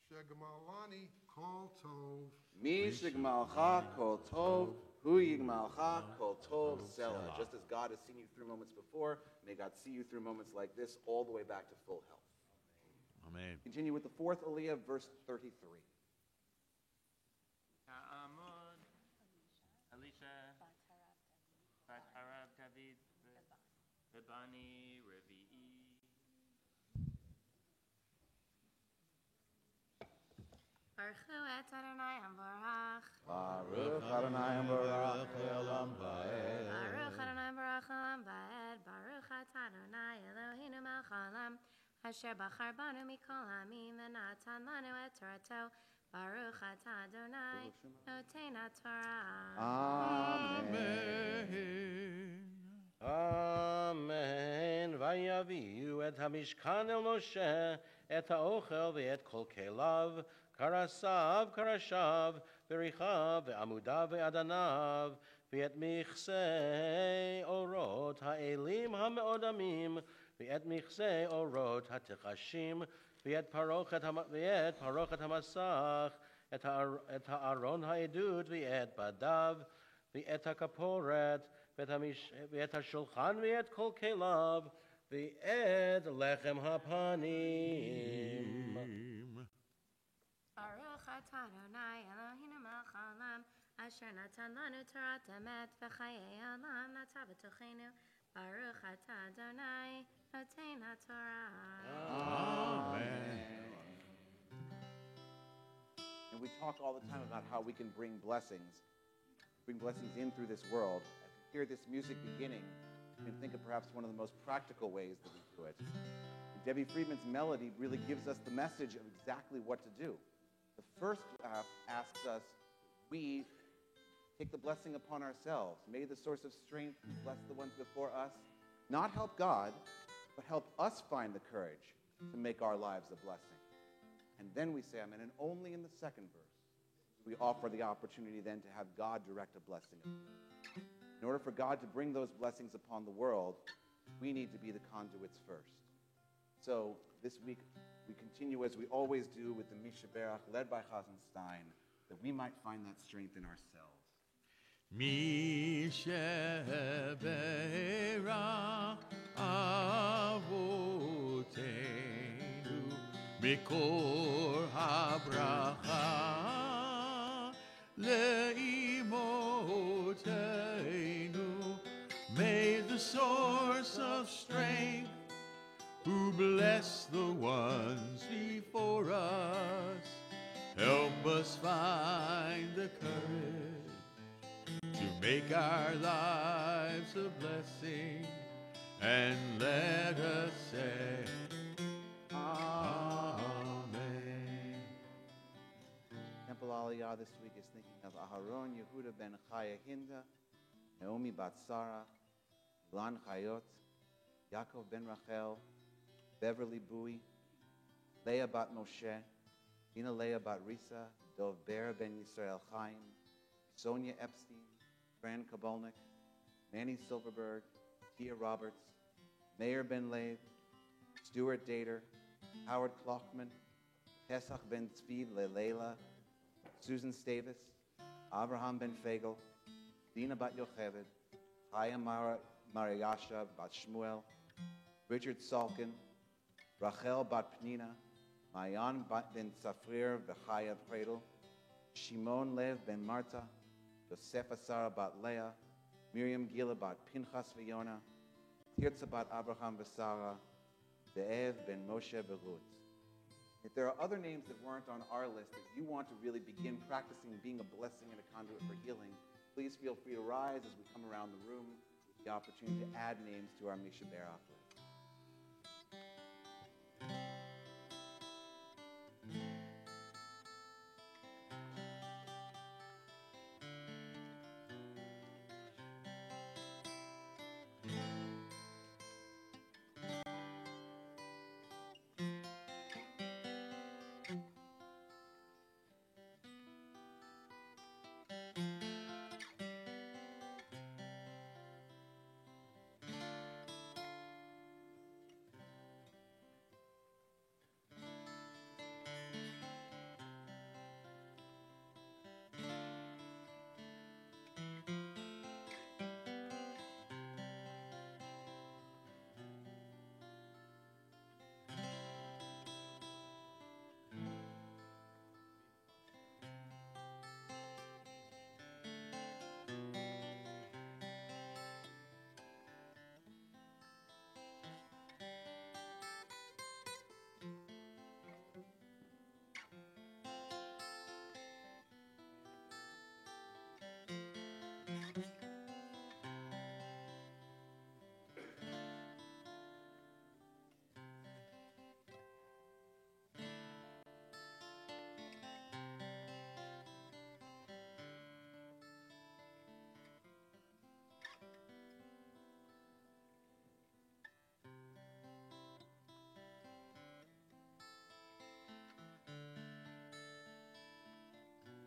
Shegmalani Kol Tov. Mi shigmalcha kol tov, hu yigmalcha kol tov selah. Just as God has seen you through moments before, may God see you through moments like this all the way back to full health. Amen. Continue with the fourth aliyah, verse 33. Ta'amod, Elisha, Bat Harav David, Bebani, Revi'i. Baruch et Adonai Amvarach. Baruch Adonai Baruch Le'olam Va'ed. Baruch Adonai Baruch Olam Va'ed. Baruch et Adonai Eloheinu Melech Haolam Asher Bachar Banu Mikol Ha'amim V'Natan Lanu Et Torato. Baruch et Adonai Noten HaTorah. Amen. Amen. Vayaviu et hamishkan el Moshe et haochel ve'et kol kelav karasav karashav ve'richav ve'amudav ve'adanav ve'et michsei orot ha'elim ha'me'odamim ve'et michsei orot ha'techashim ve'et parochet hamasach et ha'aron ha'edut ve'et badav ve'et ha'kaporet ואת השולחן ואת כל כליו ואת לחם הפנים. Baruch atah Adonai Eloheinu melech haolam asher natan lanu torat emet v'chayei olam nata b'tochenu. Baruch atah Adonai noten HaTorah. And we talk all the time about how we can bring blessings in through this world. As we hear this music beginning, you can think of perhaps one of the most practical ways that we do it. And Debbie Friedman's melody really gives us the message of exactly what to do. The first half asks us, we take the blessing upon ourselves. May the source of strength bless the ones before us. Not help God, but help us find the courage to make our lives a blessing. And then we say amen. And only in the second verse, we offer the opportunity then to have God direct a blessing. In order for God to bring those blessings upon the world, we need to be the conduits first. So this week, we continue as we always do with the Misha Berach, led by Chazan Stein, that we might find that strength in ourselves. Misha Berach Avotenu Mikor HaBracha Leimotenu source of strength, who bless the ones before us. Help us find the courage to make our lives a blessing, and let us say, Amen. Temple Aliyah this week is thinking of Aharon Yehuda ben Chaya Hinda, Naomi bat Sarah, Ilan Chayot, Yaakov ben Rachel, Beverly Bowie, Leah bat Moshe, Dina Leah bat Risa, Dov Ber ben Yisrael Chaim, Sonia Epstein, Fran Kabolnik, Manny Silverberg, Tia Roberts, Meir ben Leib, Stuart Dater, Howard Klockman, Pesach ben Tzvi Leila, Susan Stavis, Abraham ben Fagel, Dina bat Yocheved, Chaya Mariasha bat Shmuel, Richard Salkin, Rachel bat Pnina, Mayan ben Safrir v'Chaya Pradel, Shimon Lev ben Marta, Yosef Asara bat Leah, Miriam Gila bat Pinchas v'Yona, Tirza bat Abraham v'Sara, Ze'ev ben Moshe v'Ruth. If there are other names that weren't on our list that you want to really begin practicing being a blessing and a conduit for healing, please feel free to rise as we come around the room with the opportunity to add names to our Misha Berach list.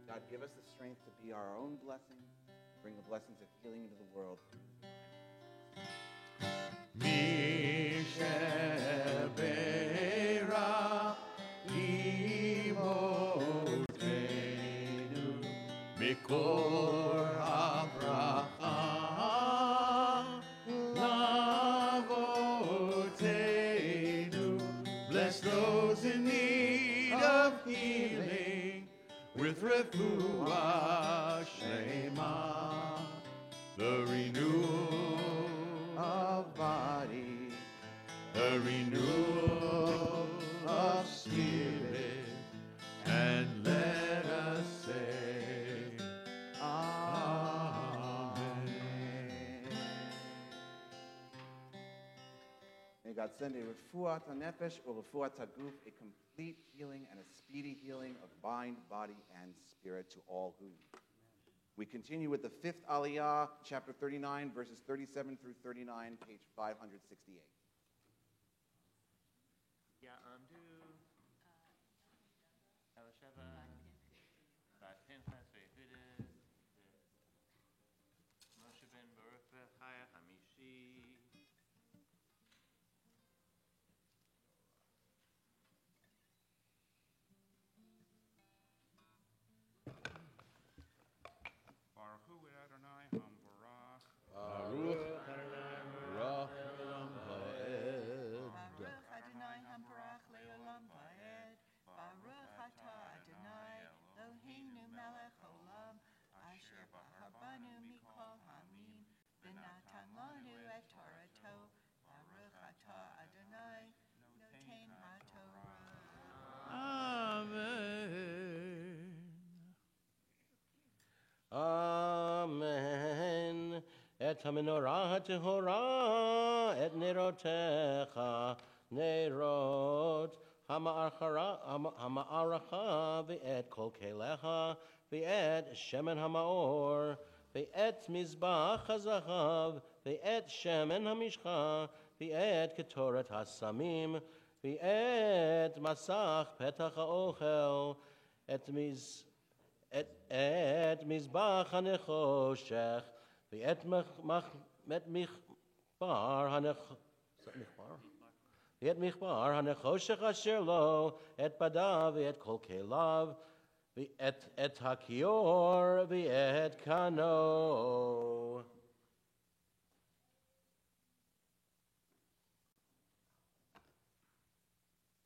God, give us the strength to be our own blessing, bring the blessings of healing into the world. Mishebera imotenu mikor habracha lavotenu. Bless those in need of healing with refuah shlema, the renewal of body, the renewal of spirit, and let us say, Amen. May God send a refuat hanefesh or refuat haguf, a complete healing and a speedy healing of mind, body, and spirit to all who need. We continue with the fifth Aliyah, chapter 39, verses 37 through 39, page 568. Ya'amdu Elisheva Bat Pinchas Ve'Yehuda Moshe ben Baruch Chaya Hamishi. Baruch Hu Adonai HaMbarach. Baruch Adonai Baruch Olam Va'ed. Baruch Adonai Hamparach Leolam Va'ed. Baruch Atah Adonai Eloheinu Melech Olam Asher B'Harbanu Mikol Hamim V'Natan Lanu Et et Torato, Baruch atah Adonai, Noten HaTorah. Amen. Amen. Et ha-menorah ha-tehorah, et nerotecha, nerot, hama'aracha, ve'et kol kelecha, ve'et shemen ha'maor, ve'et mizbach hazahav, ve'et shemen hamishcha, ve'et ketoret hasamim, ve'et masach petach ha'ochel, et mizbach hanechoshech, ואת מחבר הנחושך אשר לו, את בדיו ואת כל כליו, ואת הכיור ואת קנו.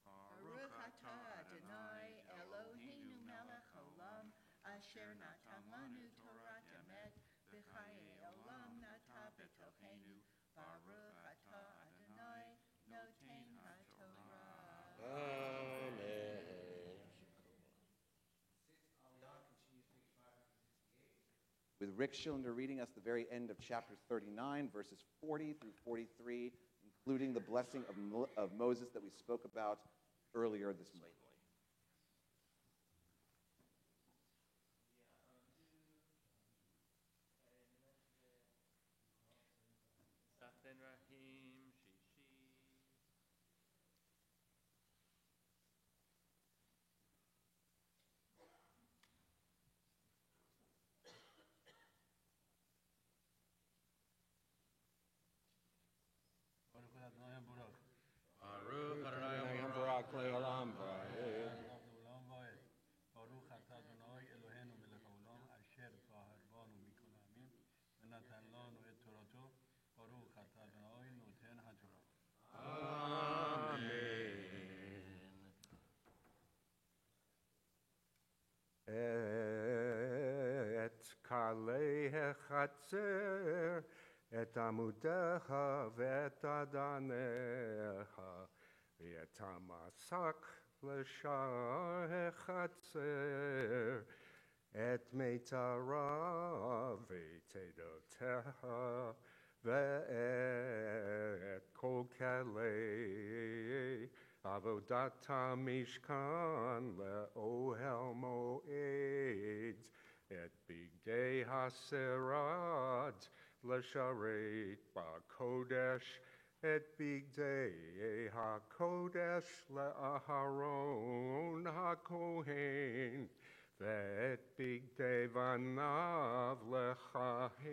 Baruch atah Adonai Eloheinu melech olam, asher natan lanu Torat emet, v'chaye olam nata b'tochenu. Baruch atah Adonai Noten HaTorah. Amen. With Rick Schillender reading us the very end of chapter 39, verses 40 through 43, including the blessing of Moses that we spoke about earlier this morning. Sachin Rahim Shishi. Baruch Adonai Barak Leolam Va'ed. ברוך אתה אדוני אלוהינו מלך העולם אשר טהר בנו מכל העמים ונתן לנו את תורתו. ברוך אתה אדוני נותן התורה. את כלי החצר, את עמודיך ואת אדניך, ואת המסך לשער החצר, את מיתרה ואת עדותיך, ואת כל כלי עבודת המשכן לאוהל מועד, את בגדי השרת לשרת בקודש, את בגדי הקודש לאהרון הכהן, ואת בגדי בניו לכהן.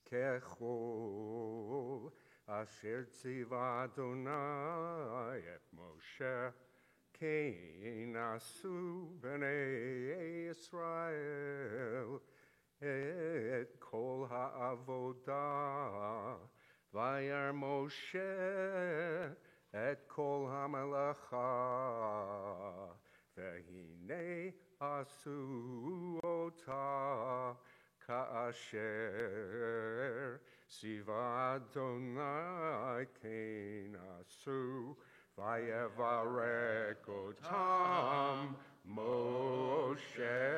ככל אשר ציווה אדוני את משה, כן עשו בני ישראל את כל העבודה. וירא משה את כל המלאכה, והנה עשו אותה כאשר ציווה אדוני כן עשו. ויברך אותם משה.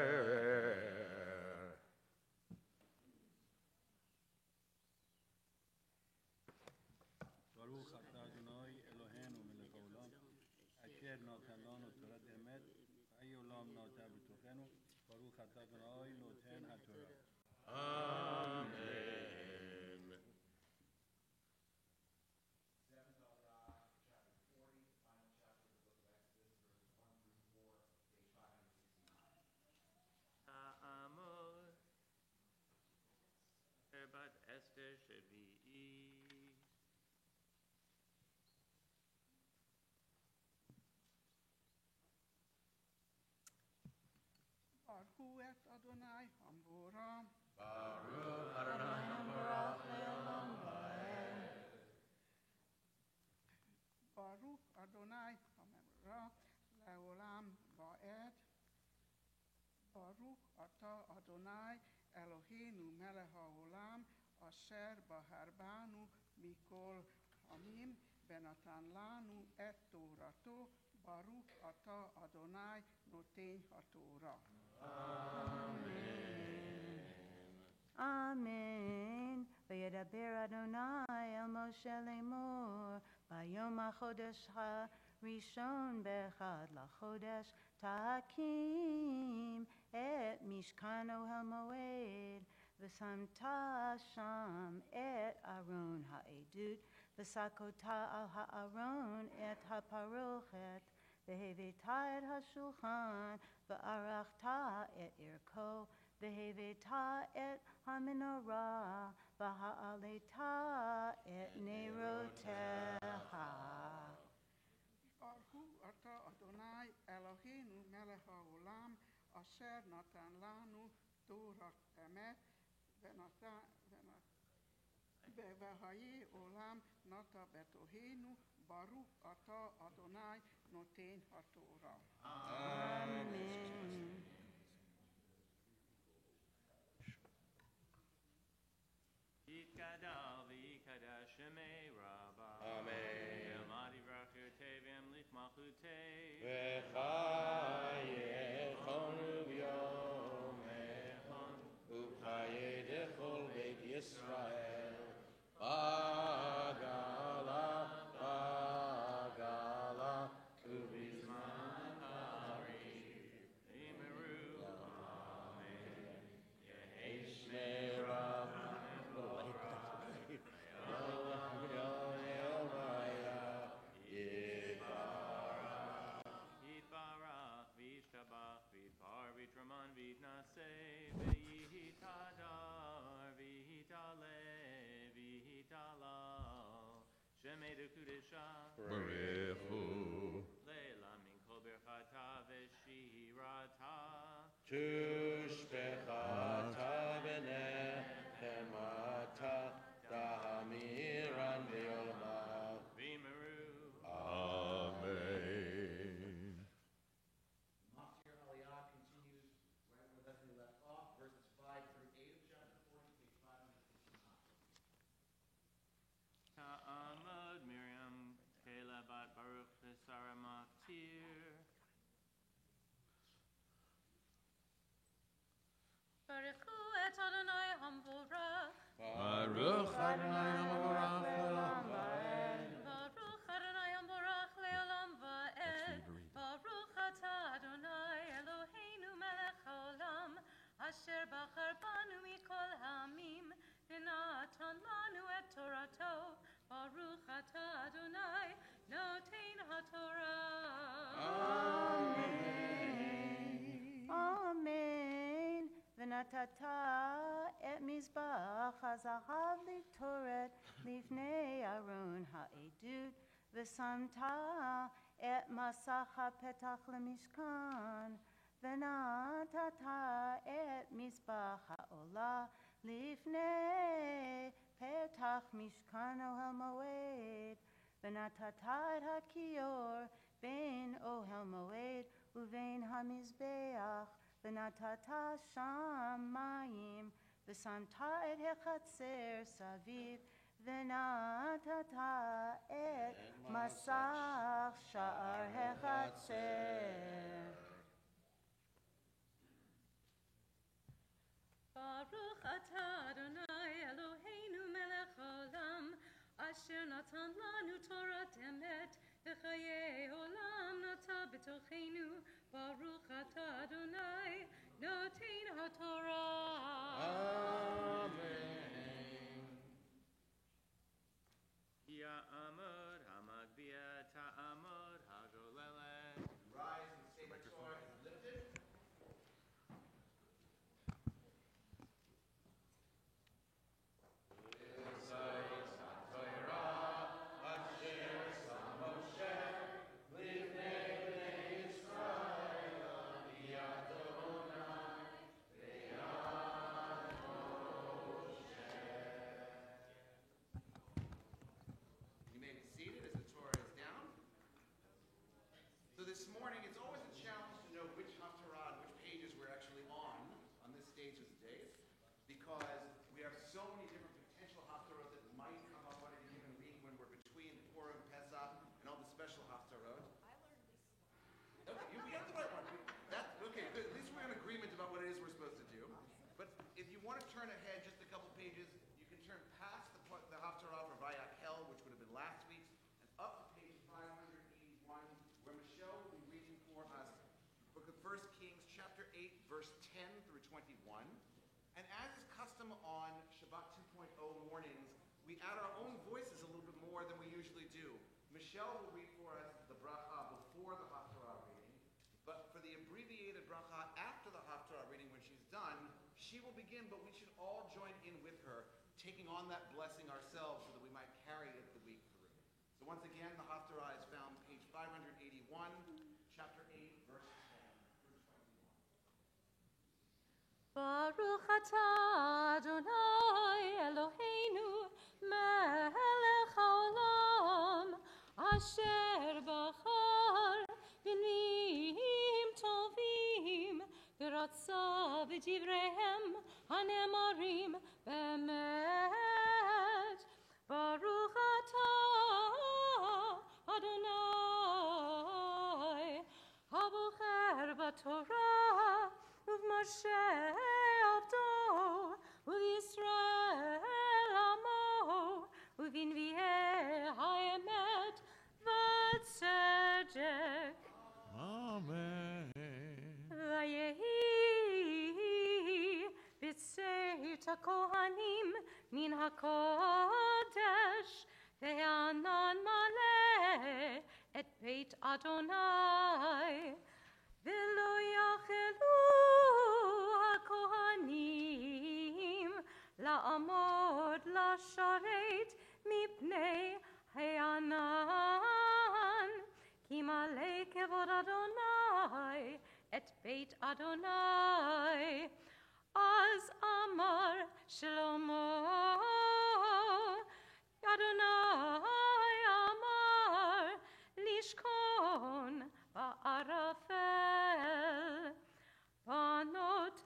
ברוך אתה אדוני אלוהינו מלך העולם אשר נתן לנו תורת אמת חיי עולם נטע בתוכנו. ברוך אתה אדוני נותן התורה. Amen. Ta'amol. Herbat Esther Shavi'i. Baruch et Adonai Hamora. Baruch Adonai Barak Leolam Va'ed. Baruch Adonai Hamora Leolam Va'ed. Baruch atah Adonai Eloheinu melech haolam אשר בחר בנו מכל עמים ונתן לנו את תורתו, ברוך אתה אדוני נותן התורה. Amen. וידבר אדוני אל משה לאמור, ביום החודש הראשון באחד לחודש, תקים את משכן אוהל מועד, ושמת שם את ארון העדות, וסקות על הארון את הפרוכת, והבאת את השולחן, וערכת את ערכו, והבאת את המנורה, והעלית את נרותיך. ברכו אתה אדוני אלוהינו מלך העולם, אשר נתן לנו תורת אמת, וחיי עולם נטע בתוכנו, ברוך אתה אדוני נותן התורה. Amen. יתגדל ויקדש שמי רבה. אמן. ילמד יברכותי וימליך מלכותי. וחייכון וביום אחד, וחיי דכל בית ישראל. בגלה, בגלה, ובזמן קריב. אמרו אמן. יהי שמי רבה. יתברך וישתבח ויתפאר ויתרומם ויתנשא ויתהדר ויתעלה ויתהלל שמי דקודשה ברכו. לילה מן כל ברכתה ושירתה תושבחתה בנחמתה תמירן בעולמה. ואמרו Amen. Machzir Aliyah continues right where Leslie left off, verses 5 through 8 of chapter 40, page 559. Ta'amad Miriam Kela bat Baruch v'Sara Machzir. Baruchu et Adonai Hamvorach. Baruch Adonai Hamvorach le'olam va'ed. Baruch Adonai Hamvorach le'olam va'ed. Baruch atah Adonai Eloheinu melech haolam, asher bachar banu mikol ha'amim, v'natan lanu et torato. Baruch atah Adonai noten haTorah. Amen. ונתת את מזבח הזהב לקטורת לפני ארון העדות, ושמת את מסך הפתח למשכן, ונתת את מזבח העולה לפני פתח משכן אוהל מועד, ונתת את הכיור בין אוהל מועד ובין המזבח, ונתת שם מים, ושמת את החצר סביב, ונתת את מסך שער החצר. Baruch atah Adonai Eloheinu melech haolam, asher natan lanu Torat emet, v'chayei olam nata b'tochenu. Baruch atah Adonai noten haTorah. Amen. Ya'amud ha'magbia ta'amud ha'golelet. Rise and say the Torah is lifted. Israel, 8, verse 10 through 21. And as is custom on Shabbat 2.0 mornings, we add our own voices a little bit more than we usually do. Michelle will read for us the bracha before the Haftarah reading, but for the abbreviated bracha after the Haftarah reading, when she's done, she will begin, but we should all join in with her, taking on that blessing ourselves so that we might carry it the week through. So once again, the Haftarah is found page 581, chapter 8, verse 10 through 21. Baruch atah Adonai Eloheinu melech haolam asher bachar b'nim tovim v'ratza b'divreihem hanemarim b'emet. Baruch atah Adonai habocher b'torah Moshe Abdo, Yisrael Amo, Uvinvieh Haemet V'Tzedek. Amen. Vayehi B'tzeit HaKohanim Min HaKodesh Ve'anan Maleh Et Beit Adonai V'lo Yachelu HaKohanim La'amod La'sharet Mipnei Ha'anan Ki malei kevod Adonai Et Beit Adonai Az Amar Shlomo Adonai Amar Lishkon Ba'arafel Banot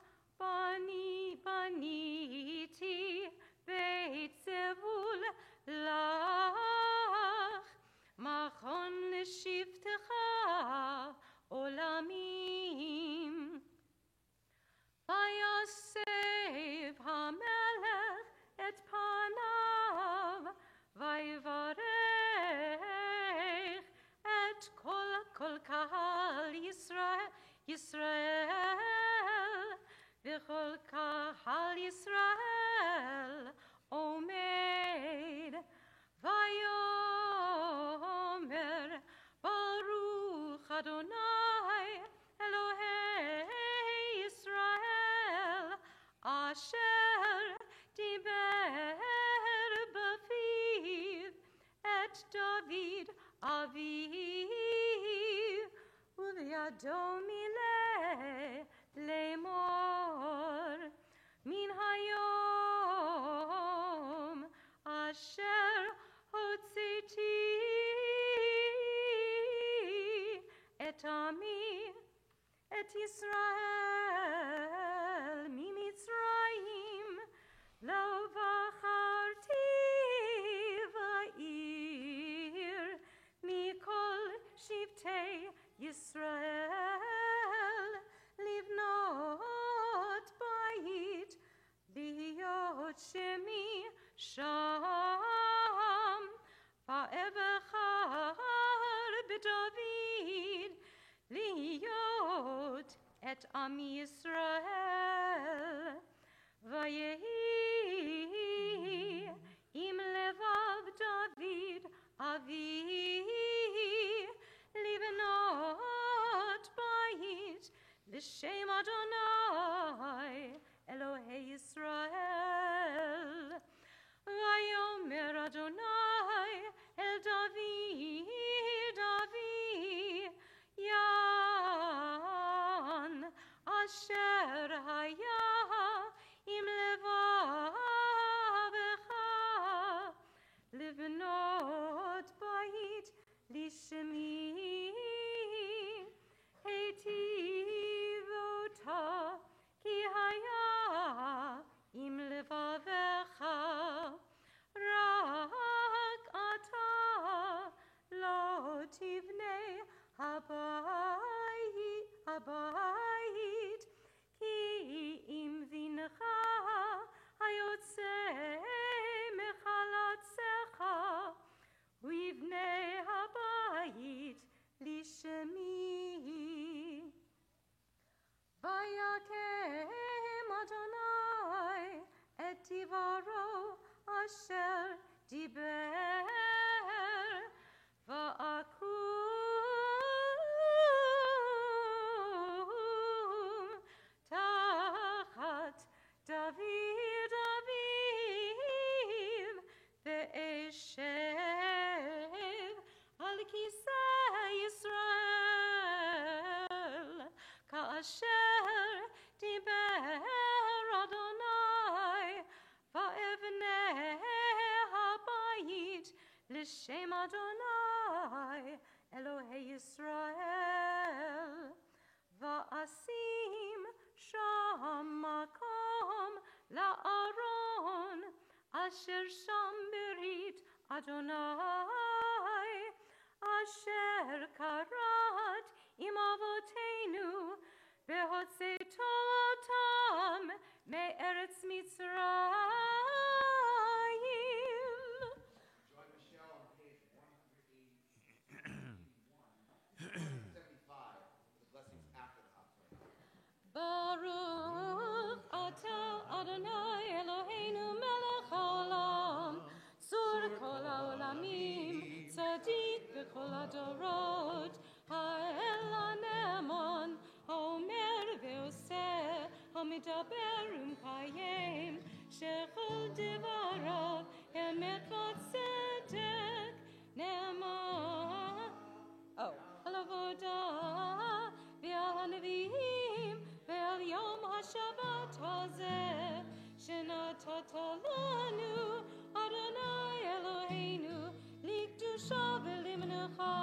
Baniti Beit Zevul Lach Machon L'Shivtecha Olamim Vayasev HaMelech Et Panav Vayivarech Et Kol Kahal Yisrael V'chol Kahal Yisrael Omed Vayomer Baruch Adonai Elohei Yisrael Asher Diber B'fiv Et David Aviv Uvyado Mileh Lemor Min Hayom Asher Hotziti Et Ami Et Yisrael Mimitzrayim Lo Vacharti Va'ir Mikol Shivtei Yisrael Livnot Bayit Liyot Shemi Sham Va'evachar B'David Liyot Et Ami Yisrael Vayehi Im Levav David Avi Livnot Bayit L'Shem Adonai Elohei Yisrael Vayomer Adonai El David Avi Yan Asher Haya Im Levavecha Livnot Bayit Lishemi Heitivota Ki Haya Im Levavecha Rak Ata Lo Tivnei Habayit Ki Im Vincha Hayotze Mechalatzecha Uivnei Habayit Lishemi Vaya asher sham berit Adonai, asher karat im avoteinu behotzei tolatam me'eretz Mitzrayim. Join Michelle on page 175, the blessings after the Haftarah. Baruch atah Adonai Eloheinu melech haolam, tzur kol haolamim, tzadik b'kol hadorot, ha'el ha'ne'eman, ha'omer ve'oseh, ha'medaber u'mkayem, shechol devarav emet v'tzedek, ne'eman. Oh, halavodah ve'al ha'nevi'im ve'al yom ha'shabbat hazeh shenatata lanu Adonai Eloheinu likdusha ve'limnecha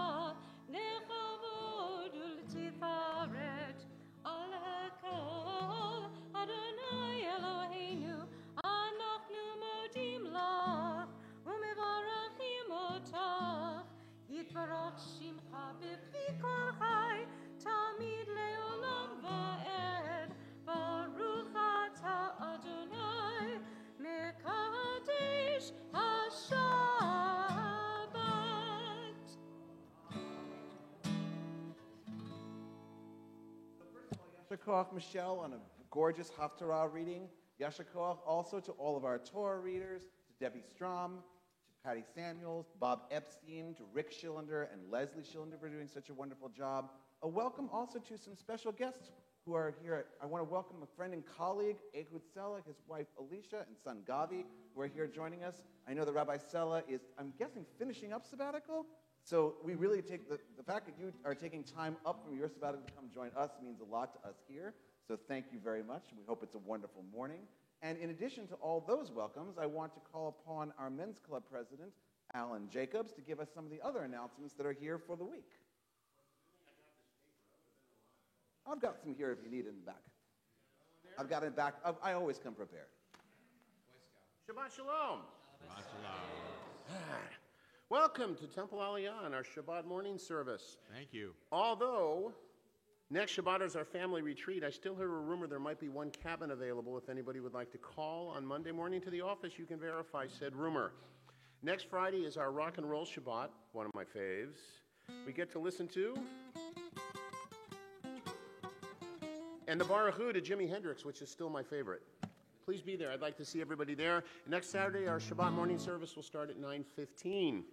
lechavod u'ltifaret al hakol Adonai Eloheinu anachnu modim lach u'mevarachim otach יתברך שמך בפי כל חי, תמיד לעולם ועד. ברוך אתה אדוני, מקדש השבת. Yasher Koach, Michelle, on a gorgeous Haftarah reading. Yasher Koach also to all of our Torah readers, to Debbie Strom, to Patty Samuels, Bob Epstein, to Rick Schillender and Leslie Schillender for doing such a wonderful job. A welcome also to some special guests who are here. I want to welcome a friend and colleague, Ehud Sela, his wife Alicia, and son Gavi, who are here joining us. I know that Rabbi Sela is, I'm guessing, finishing up sabbatical. So we really take the fact that you are taking time up from your sabbatical to come join us means a lot to us here. So thank you very much. We hope it's a wonderful morning. And in addition to all those welcomes, I want to call upon our Men's Club president, Alan Jacobs, to give us some of the other announcements that are here for the week. I've got some here if you need it in the back. I've got it back. I always come prepared. Shabbat Shalom. Shabbat Shalom. Welcome to Temple Aliyah and our Shabbat morning service. Thank you. Although next Shabbat is our family retreat, I still hear a rumor there might be one cabin available. If anybody would like to call on Monday morning to the office, you can verify said rumor. Next Friday is our rock and roll Shabbat, one of my faves. We get to listen to and the Baruch Hu to Jimi Hendrix, which is still my favorite. Please be there. I'd like to see everybody there. Next Saturday, our Shabbat morning service will start at 9:15.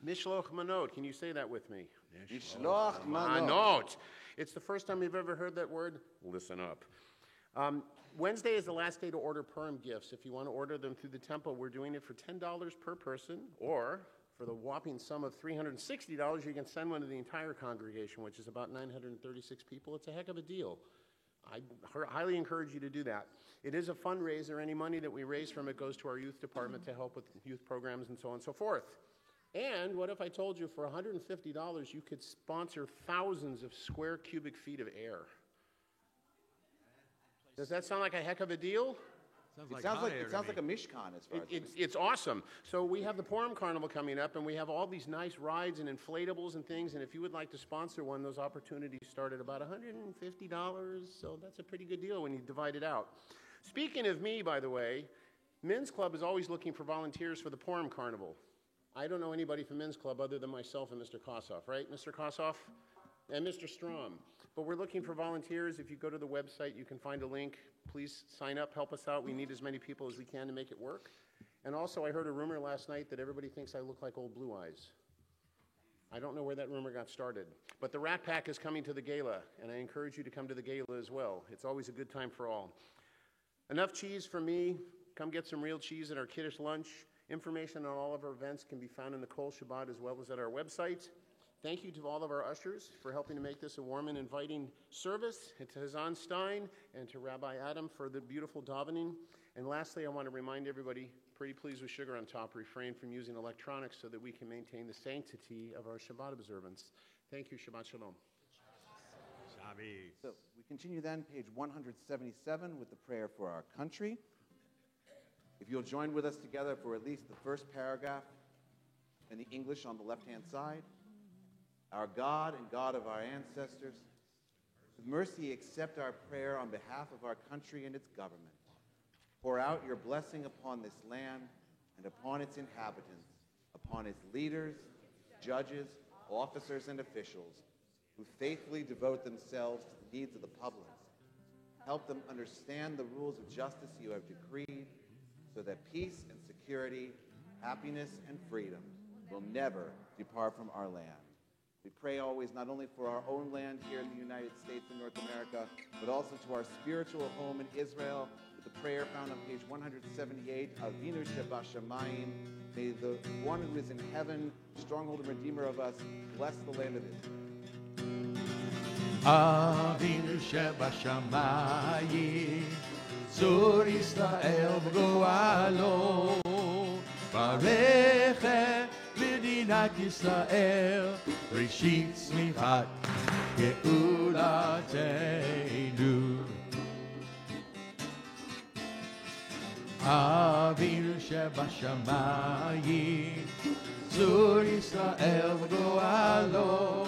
Mishloach Manot. Can you say that with me? Mishloach Manot. It's the first time you've ever heard that word. Listen up. Wednesday is the last day to order Purim gifts. If you want to order them through the temple, we're doing it for $10 per person, or for the whopping sum of $360, you can send one to the entire congregation, which is about 936 people. It's a heck of a deal. I highly encourage you to do that. It is a fundraiser. Any money that we raise from it goes to our youth department to help with youth programs and so on and so forth. And what if I told you for $150 you could sponsor thousands of square cubic feet of air? Does that sound like a heck of a deal? It sounds like a Mishkan as far as it's awesome. So we have the Purim Carnival coming up, and we have all these nice rides and inflatables and things. And if you would like to sponsor one, those opportunities start at about $150. So that's a pretty good deal when you divide it out. Speaking of me, by the way, Men's Club is always looking for volunteers for the Purim Carnival. I don't know anybody from Men's Club other than myself and Mr. Kossoff, right, Mr. Kossoff? And Mr. Strom. But we're looking for volunteers. If you go to the website, you can find a link. Please sign up, help us out. We need as many people as we can to make it work. And also, I heard a rumor last night that everybody thinks I look like old Blue Eyes. I don't know where that rumor got started. But the Rat Pack is coming to the gala, and I encourage you to come to the gala as well. It's always a good time for all. Enough cheese for me. Come get some real cheese at our Kiddush lunch. Information on all of our events can be found in the Kol Shabbat as well as at our website. Thank you to all of our ushers for helping to make this a warm and inviting service, and to Hazan Stein and to Rabbi Adam for the beautiful davening. And lastly, I want to remind everybody, pretty please with sugar on top, refrain from using electronics so that we can maintain the sanctity of our Shabbat observance. Thank you. Shabbat Shalom. Shabbat. So we continue then, page 177, with the prayer for our country. If you'll join with us together for at least the first paragraph in the English on the left-hand side. Our God and God of our ancestors, with mercy accept our prayer on behalf of our country and its government. Pour out your blessing upon this land and upon its inhabitants, upon its leaders, judges, officers, and officials who faithfully devote themselves to the needs of the public. Help them understand the rules of justice you have decreed so that peace and security, happiness and freedom will never depart from our land. We pray always not only for our own land here in the United States and North America, but also to our spiritual home in Israel, with the prayer found on page 178, Avinu Shebashamayim. May the one who is in heaven, stronghold and redeemer of us, bless the land of Israel. Avinu Shebashamayim, Zur Yisrael v'goalo, Barechet Medinat Yisrael, Rishit Tzmichat Geulateinu. Avinu Shebashamayim, Zur Yisrael v'goalo,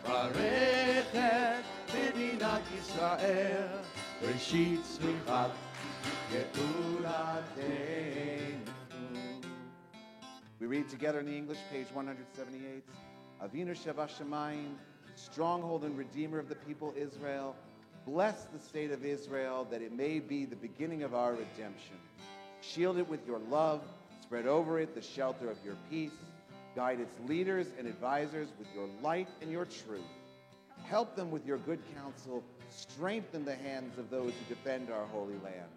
Barechet Medinat Yisrael, Rishit Tzmichat Geulateinu. We read together in the English, page 178. Avinu Shebashamayim, stronghold and redeemer of the people Israel, bless the state of Israel that it may be the beginning of our redemption. Shield it with your love, spread over it the shelter of your peace, guide its leaders and advisors with your light and your truth. Help them with your good counsel, strengthen the hands of those who defend our holy land.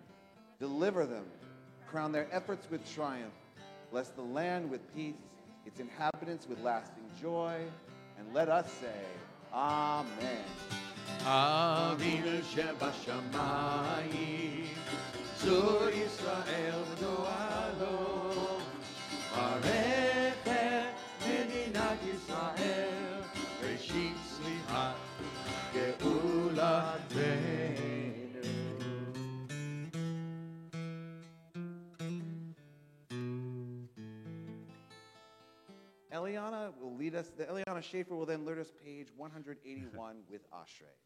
Deliver them, crown their efforts with triumph. Bless the land with peace, its inhabitants with lasting joy, and let us say, Amen. Avinu Shebashamayim, Zur Yisrael v'goalo, Barechet Medinat Yisrael, Rishit Tzmichat Geulateinu. Eliana will lead us, Eliana Schaefer will then lead us page 181 with Ashrei.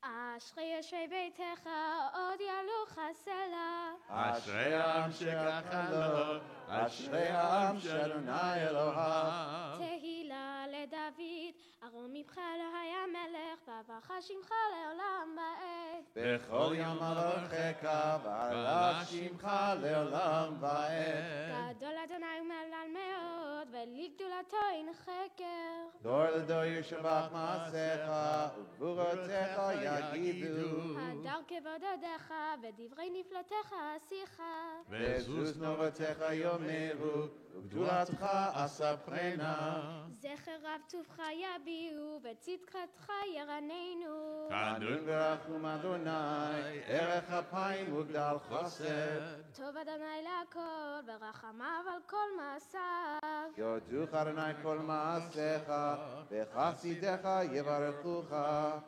אשרי יושבי ביתך, עוד יעלוך סלע. אשרי העם שככה לו, אשרי העם שאדוני אלוהיו. תהילה לדוד, ארום מבך אלוהי המלך, ועברך שמך לעולם ועד. בכל יום אברכך, ועלה שמך לעולם ועד. גדול אדוני ומהלל מאוד, ולגדולתו אין חקר. דור לדור ישבח מעשיך, וגבורותיך יגידו. הדר כבוד עדיך, ודברי נפלותיך עשיך. וזוז נורותיך יאמרו, וגדולתך אספרנה. זכר רב טובך יביעו, וצדקתך ירננו. חנון ורחום אדוני, ערך אפיים וגדל חסד. טוב אדוני להכל, ורחמיו על כל מעשיו. יודוך אדוני כל מעשיך, וחסידיך יברכוך.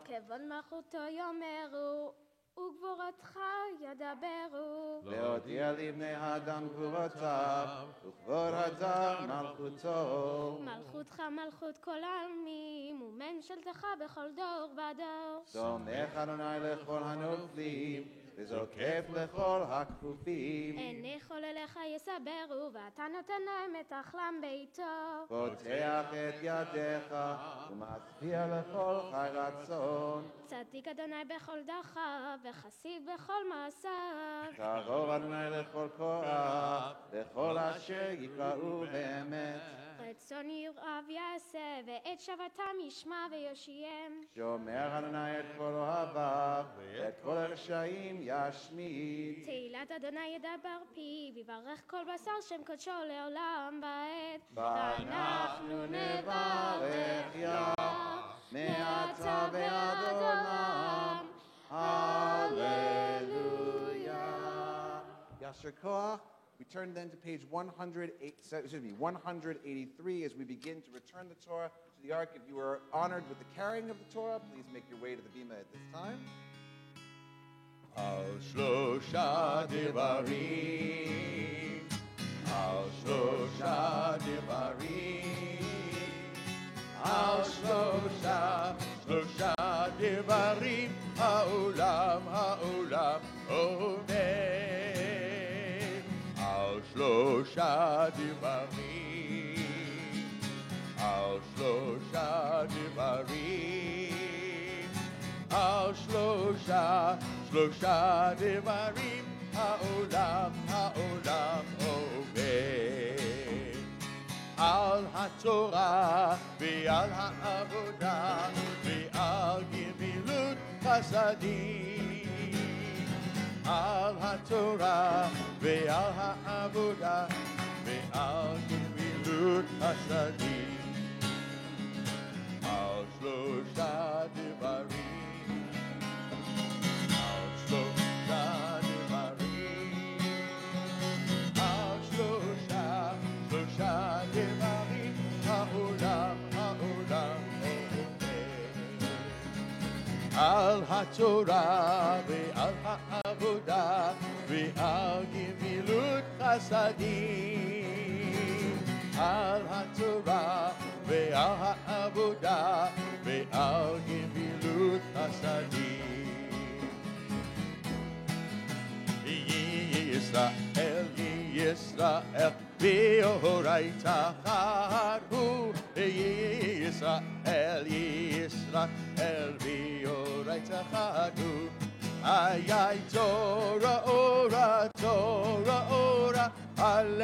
כבוד מלכותו יאמרו, וגבורתך ידברו. להודיע לבני האדם גבורותיו, וכבוד אדם מלכותו. מלכותך מלכות כל העלמים, וממשלתך בכל דור ודור. סומך אדוני לכל הנופלים, וזוקף לכל הכפופים. עיני כל אליך יסברו, ואתה נותן להם את אכלם ביתו. פותח את ידיך, ומצביע לכל חי רצון. צדיק אדוני בכל דרכיו, וחסיד בכל מעשיו. קרוב אדוני לכל כוח, לכל אשר יקראו באמת. רצון יראיו יעשה, ואת שבתם ישמע ויושיעם. שומר אדוני את כל אוהביו, ואת כל הרשעים ישמיד. תהילת אדוני ידבר פיו, יברך כל בשר שם קודשו לעולם ועד. ואנחנו נברך יה, מעתה ועד עולם. Hallelujah. Yasher Koach. We turn then to page 183 as we begin to return the Torah to to the ark. If you are honored with the carrying of the Torah, please make your way to the bima at this time. Al shlosha devarim, al shlosha devarim, al shlosha devarim, ha'olam omer. Al shlosha devarim, al shlosha devarim, al shlosha devarim, ha'olam omer. Al haTorah ve'al ha'avodah ve'al gemilut chasadim. Al haTorah ve'al ha'avodah ve'al gemilut chasadim. Al shlosha devarim, Al haTorah ve'al ha'avodah ve'al gemilut chasadim. Al haTorah ve'al ha'avodah ve'al gemilut chasadim. Yisrael, Yisrael, v'oraita chadu. Yisrael, Yisrael, v'oraita chadu. Ayay Torah, ora, Torah, ora, hallelujah.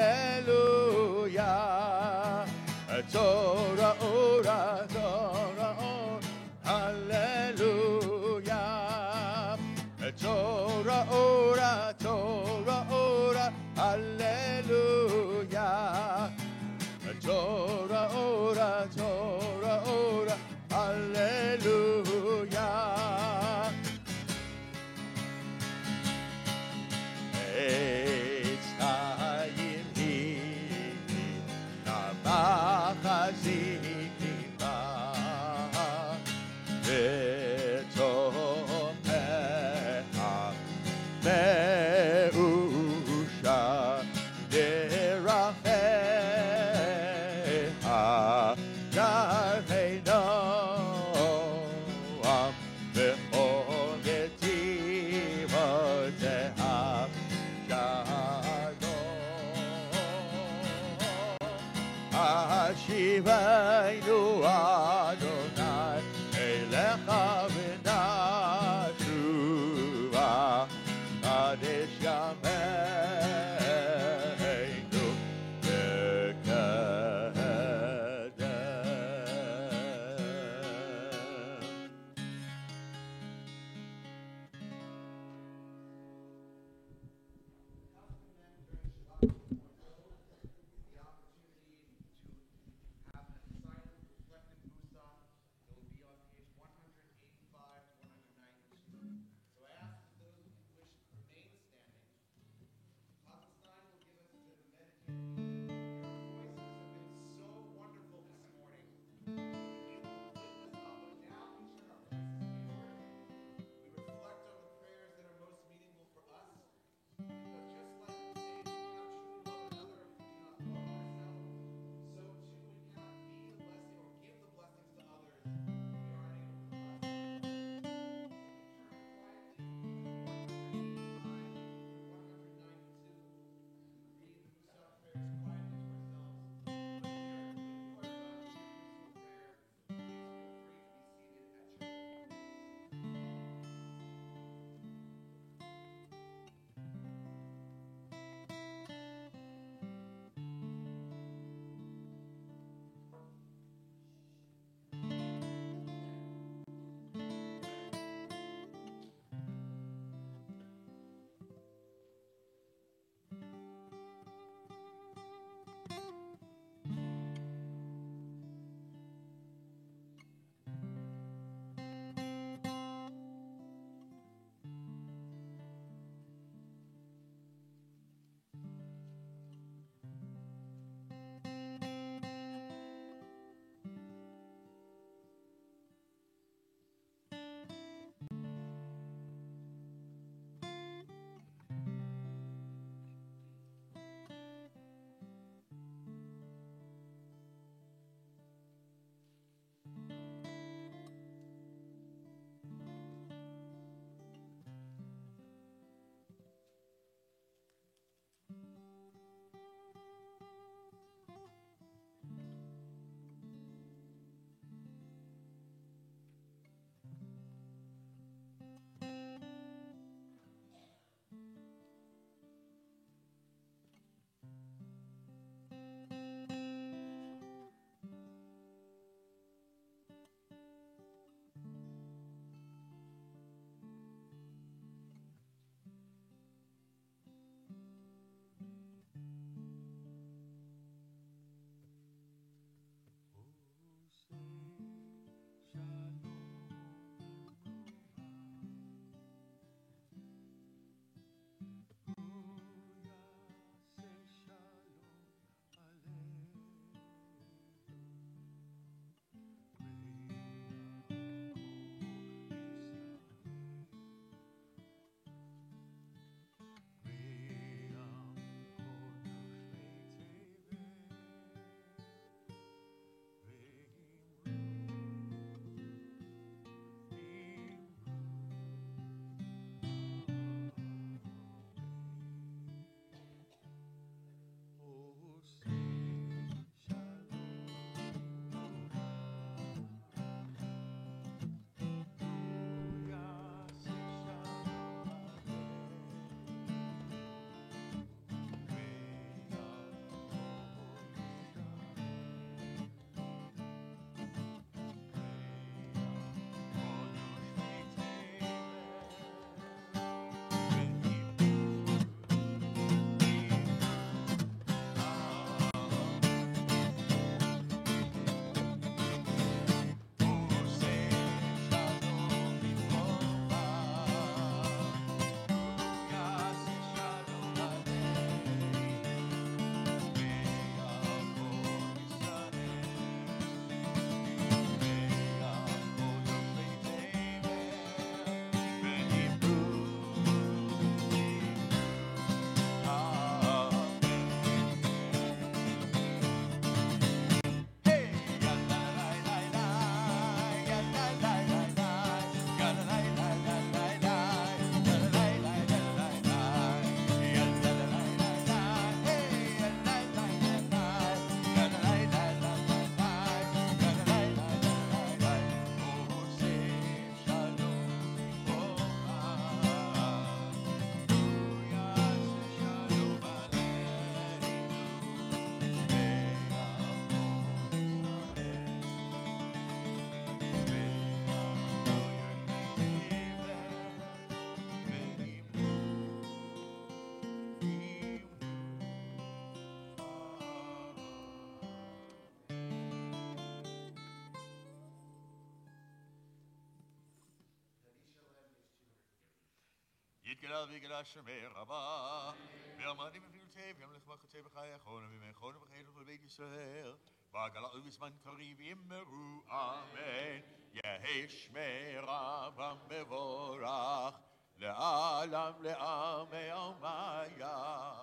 Torah, ora, Torah, ora, hallelujah. Torah, ora, Torah, ora, hallelujah. Torah, ora, Torah, ora, hallelujah. Eitz Chaim hini, Navach haziki ba, v'tomecha me'usha derachecha darhei noam v'chol netivoteha shalom. Ashivaynu Adonai elecha v'nashuva kadesh yameinu v'kedem. יתגדל ויגדל שמי רבה, ואמרתי בפרטי וימלך מחצי בחיי אחרון וממכון ובחיינו כל בית ישראל, ועגלה ובזמן קריב ימרו אמן, יהי שמי רבה מבורך, לעולם לעמי עלמיה.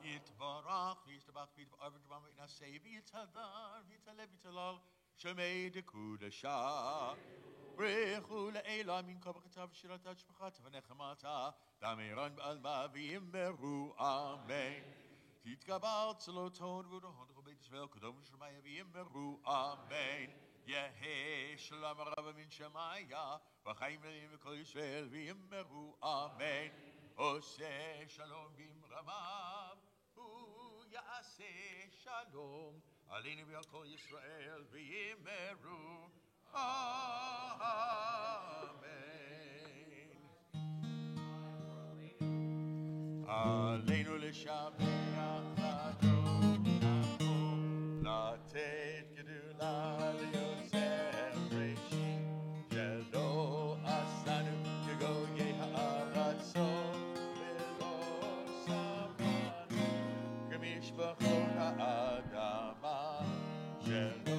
יתברך ויסתבח ויתברך ודבר ויתנשא ויתהדר ויתהלב ויתהלל שמי דקודשה ברכו לאלה מן כה ברכתה ושירתה ושמחתה ונחמתה דמירן בעלמה ויאמרו אמן תתקבל צלותון ודהון כל בית ישראל קדום ושמיה ויאמרו אמן יהי שלום רב מן שמיה וחיים מלאים וכל ישראל ויאמרו אמן עושה שלום במרמיו הוא יעשה שלום עלינו ועל כל ישראל ויאמרו אמן. עלינו לשבח אדוננו לתת גדולה ליוצר בראשית שלא עשנו כגויי הארצות ולא שמענו כמשפחות האדמה שלא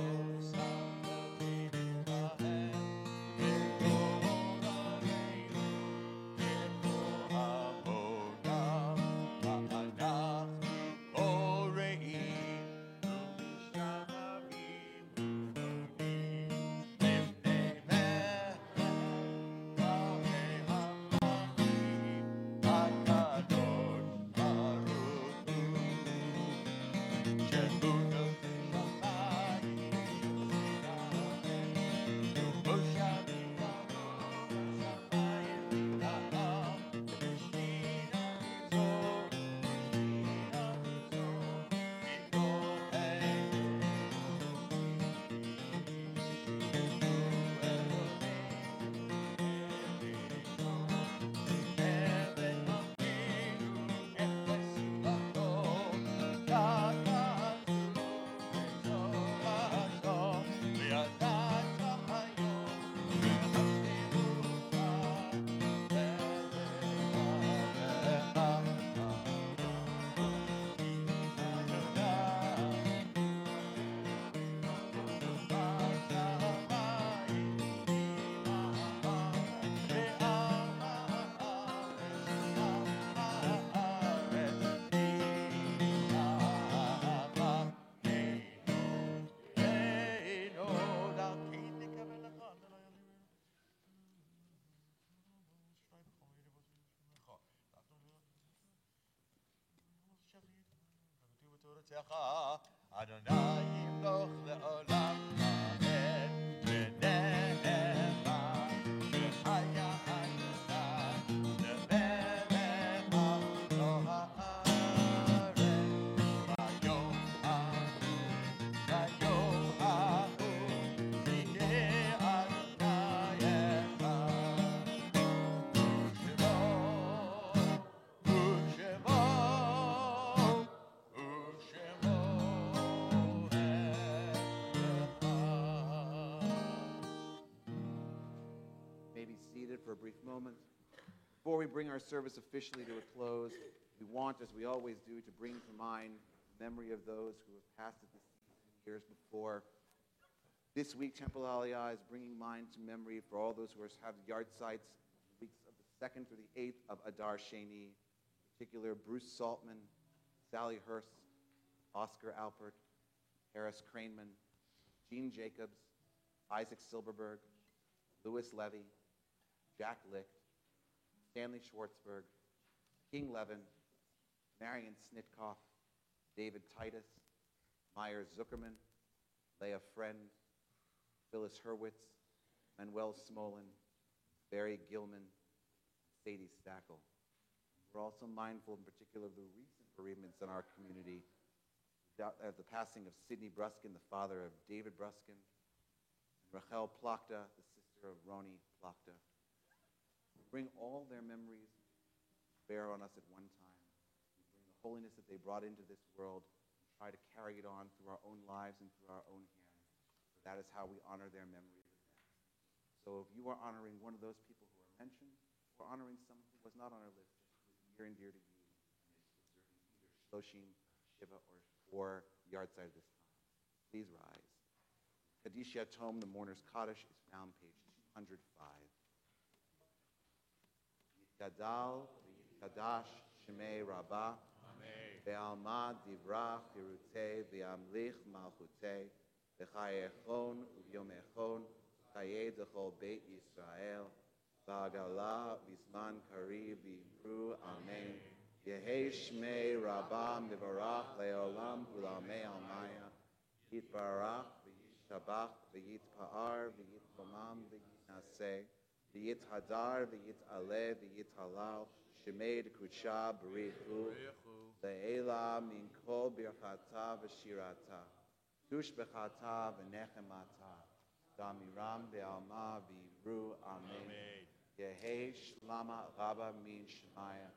אדוני ימלוך לעולם ועד ונעמה וחיה ענתה למלך על הארץ ביום ההוא יהיה אדוני for a brief moment. Before we bring our service officially to a close, we want, as we always do, to bring to mind the memory of those who have passed at this season years before. This week, Temple Aliyah is bringing mind to memory for all those who have yard sites, weeks of the 2nd through the 8th of Adar Sheni, in particular Bruce Saltman, Sally Hurst, Oscar Alpert, Harris Craneman, Gene Jacobs, Isaac Silberberg, Louis Levy, Jack Licht, Stanley Schwartzberg, King Levin, Marion Snitkoff, David Titus, Meyer Zuckerman, Leah Friend, Phyllis Hurwitz, Manuel Smolin, Barry Gilman, Sadie Stackel. We're also mindful in particular of the recent bereavements in our community, the passing of Sidney Bruskin, the father of David Bruskin, and Rachel Plachta, the sister of Roni Plachta. Bring all their memories bear on us at one time. We bring the holiness that they brought into this world and try to carry it on through our own lives and through our own hands. So that is how we honor their memory. So if you are honoring one of those people who are mention or honoring someone who was not on our list, who was near and dear to you, either Shloshim, Shiva, or Yardside this time. Please rise. Kaddish Yatom, the mourner's Kaddish, is found page 205. Yitgadal, Yitkadash, Shemei Rabbah, Ve'alma Divrach, Yerutei, Ve'amlich Malchutei, Ve'chayechon, Uvyomechon, Chayei Dechol Beit Yisrael, Va'agala, Vizman Kari, V'imru, Amen. Yehei Shmei Rabbah, Mivarach, Le'olam, Ulamei Almaya, Yitbarach, V'yishabach, V'yitpa'ar, V'yitkomam, V'yitnaseh, V'yithadar, V'yit'aleh, V'yithalal, Shemei D'kutsha, B'richu, Le'ela min kol birchata v'shirata, Tush b'chata v'nechemata, Damiram be'alma v'yivru, Amen. Yehei shlama rabba min shemaya,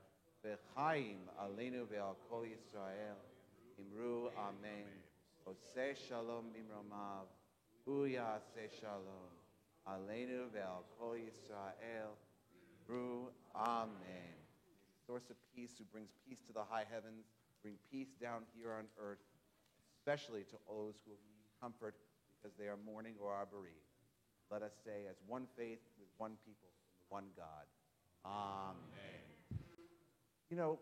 V'chaim aleinu ve'al kol Yisrael, Imru, Amen. Oseh shalom mimromav, Hu ya'aseh shalom, aleinu ve'al kol Yisrael, Imru, Amen. Source of peace, who brings peace to the high heavens, bring peace down here on earth, especially to those who need comfort because they are mourning or are bereaved. Let us say, as one faith with one people, one God. Amen. You know,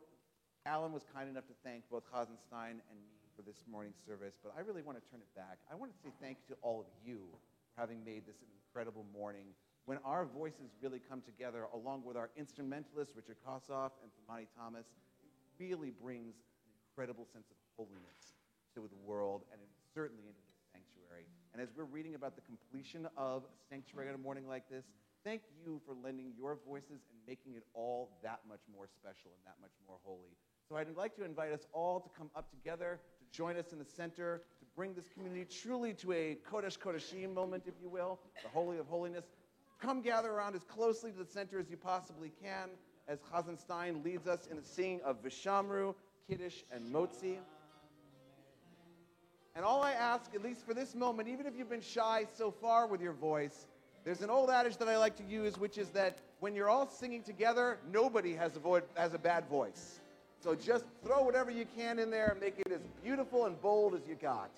Alan was kind enough to thank both Chazenstein and me for this morning's service, but I really want to turn it back. I want to say thank you to all of you for having made this an incredible morning, when our voices really come together, along with our instrumentalists, Richard Kossoff and Famani Thomas, it really brings an incredible sense of holiness to the world, and certainly into this sanctuary. And as we're reading about the completion of a sanctuary on a morning like this, thank you for lending your voices and making it all that much more special and that much more holy. So I'd like to invite us all to come up together, to join us in the center, to bring this community truly to a Kodesh Kodeshim moment, if you will, the Holy of Holiness. Come gather around as closely to the center as you possibly can, as Chazenstein leads us in the singing of Vishamru, Kiddush, and Motzi. And all I ask, at least for this moment, even if you've been shy so far with your voice, there's an old adage that I like to use, which is that when you're all singing together, nobody has a bad voice. So just throw whatever you can in there and make it as beautiful and bold as you got.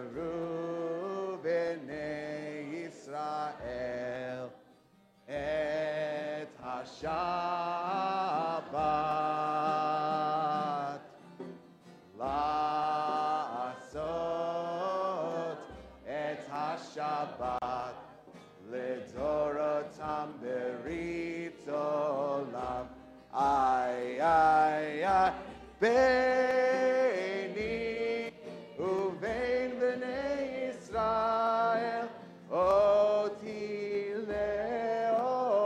V'shameru b'nei Yisrael et ha-Shabbat la'asot et ha-Shabbat l'dorotam berit olam ay ay ay Beini uvein b'nei Yisrael oti le'olam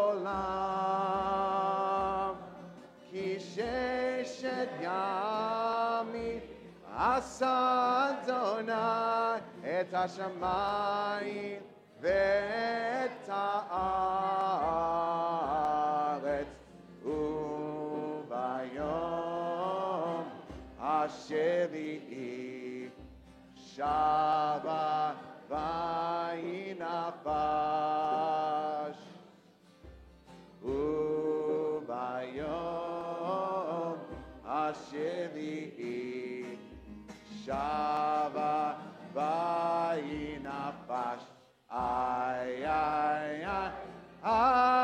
ki sheshet yamim asa Adonai et hashamayim ve'et ha'aretz ubayom Asheri Shabbat Vayinafash Ubayom Asheri Shabbat Vayinafash Ay, ay, ay, ay.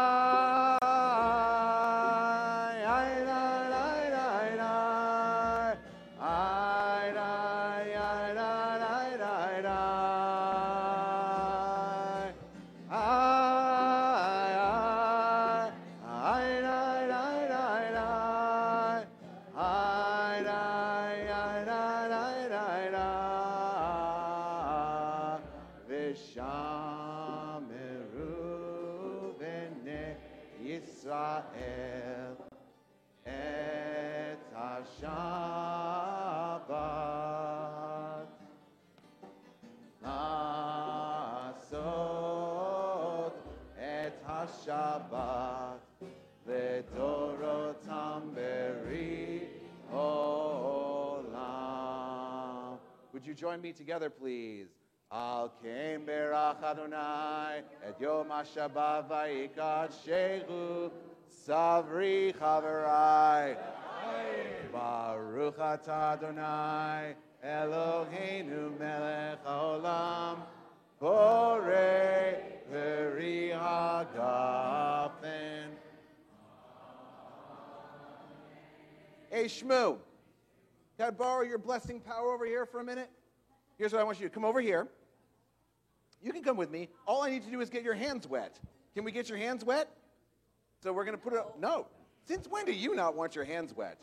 Yisrael et ha-Shabbat Na'asot et ha-Shabbat L'dorotam berit you join me together, please? Al Ken Berach Adonai et Yom HaShabbat Vayikadsheu Savri Chaverai. Baruch Atah Adonai Eloheinu Melech Haolam Borei Peri Hagafen. Hey, Shmoo, can I borrow your blessing power over here for a minute? Here's what I want you to do. Come over here. You can come with me. All I need to do is get your hands wet. Can we get your hands wet? So we're going to put it... No. Since when do you not want your hands wet?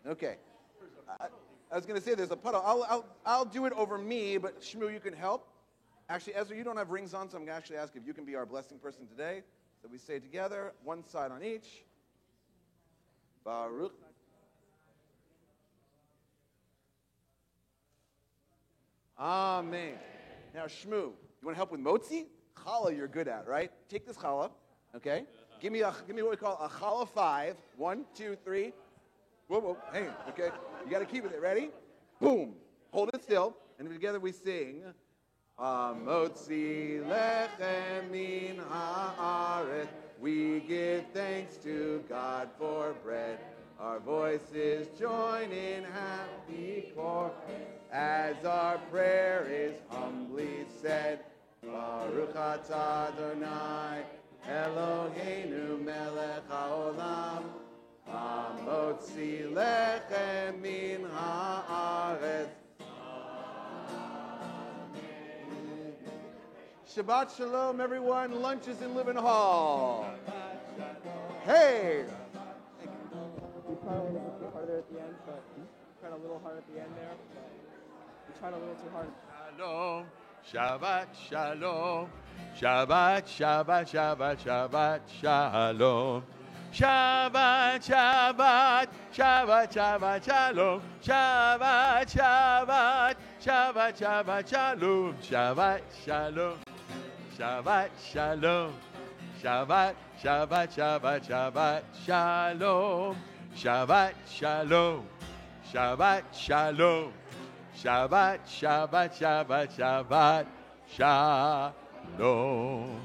Okay. I was going to say there's a puddle. I'll do it over me, but Shmoo, you can help. Actually, Ezra, you don't have rings on, so I'm going to actually ask if you can be our blessing person today. So we say together, one side on each. Baruch. Amen. Now, Shmoo, you want to help with motzi? Challah you're good at, right? Take this challah, okay? Give me what we call a challah 5. 1, 2, 3. Whoa, whoa, hang on, okay? You got to keep it. Ready? Boom. Hold it still, and together we sing. Motzi lechem min haaretz. We give thanks to God for bread. Our voices join in happy chorus as our prayer is humbly said. Baruch Atah Adonai Eloheinu Melech Haolam Hamotzi lechem min haaretz. Shabbat Shalom, everyone. Lunch is in Living Hall. Hey! We tried a little too hard there at the end, but tried a little hard at the end there, but we tried a little too hard. Shalom, Shabbat Shalom, Shabbat, Shabbat, Shabbat, Shabbat Shalom. Shabbat, Shabbat, Shabbat, Shabbat Shalom, Shabbat, Shabbat, Shabbat, Shabbat Shalom, Shabbat Shalom, Shabbat Shalom, Shabbat, Shabbat, Shabbat, Shabbat Shalom, Shabbat Shalom, Shabbat Shalom, Shabbat, Shabbat, Shabbat, Shabbat Shalom.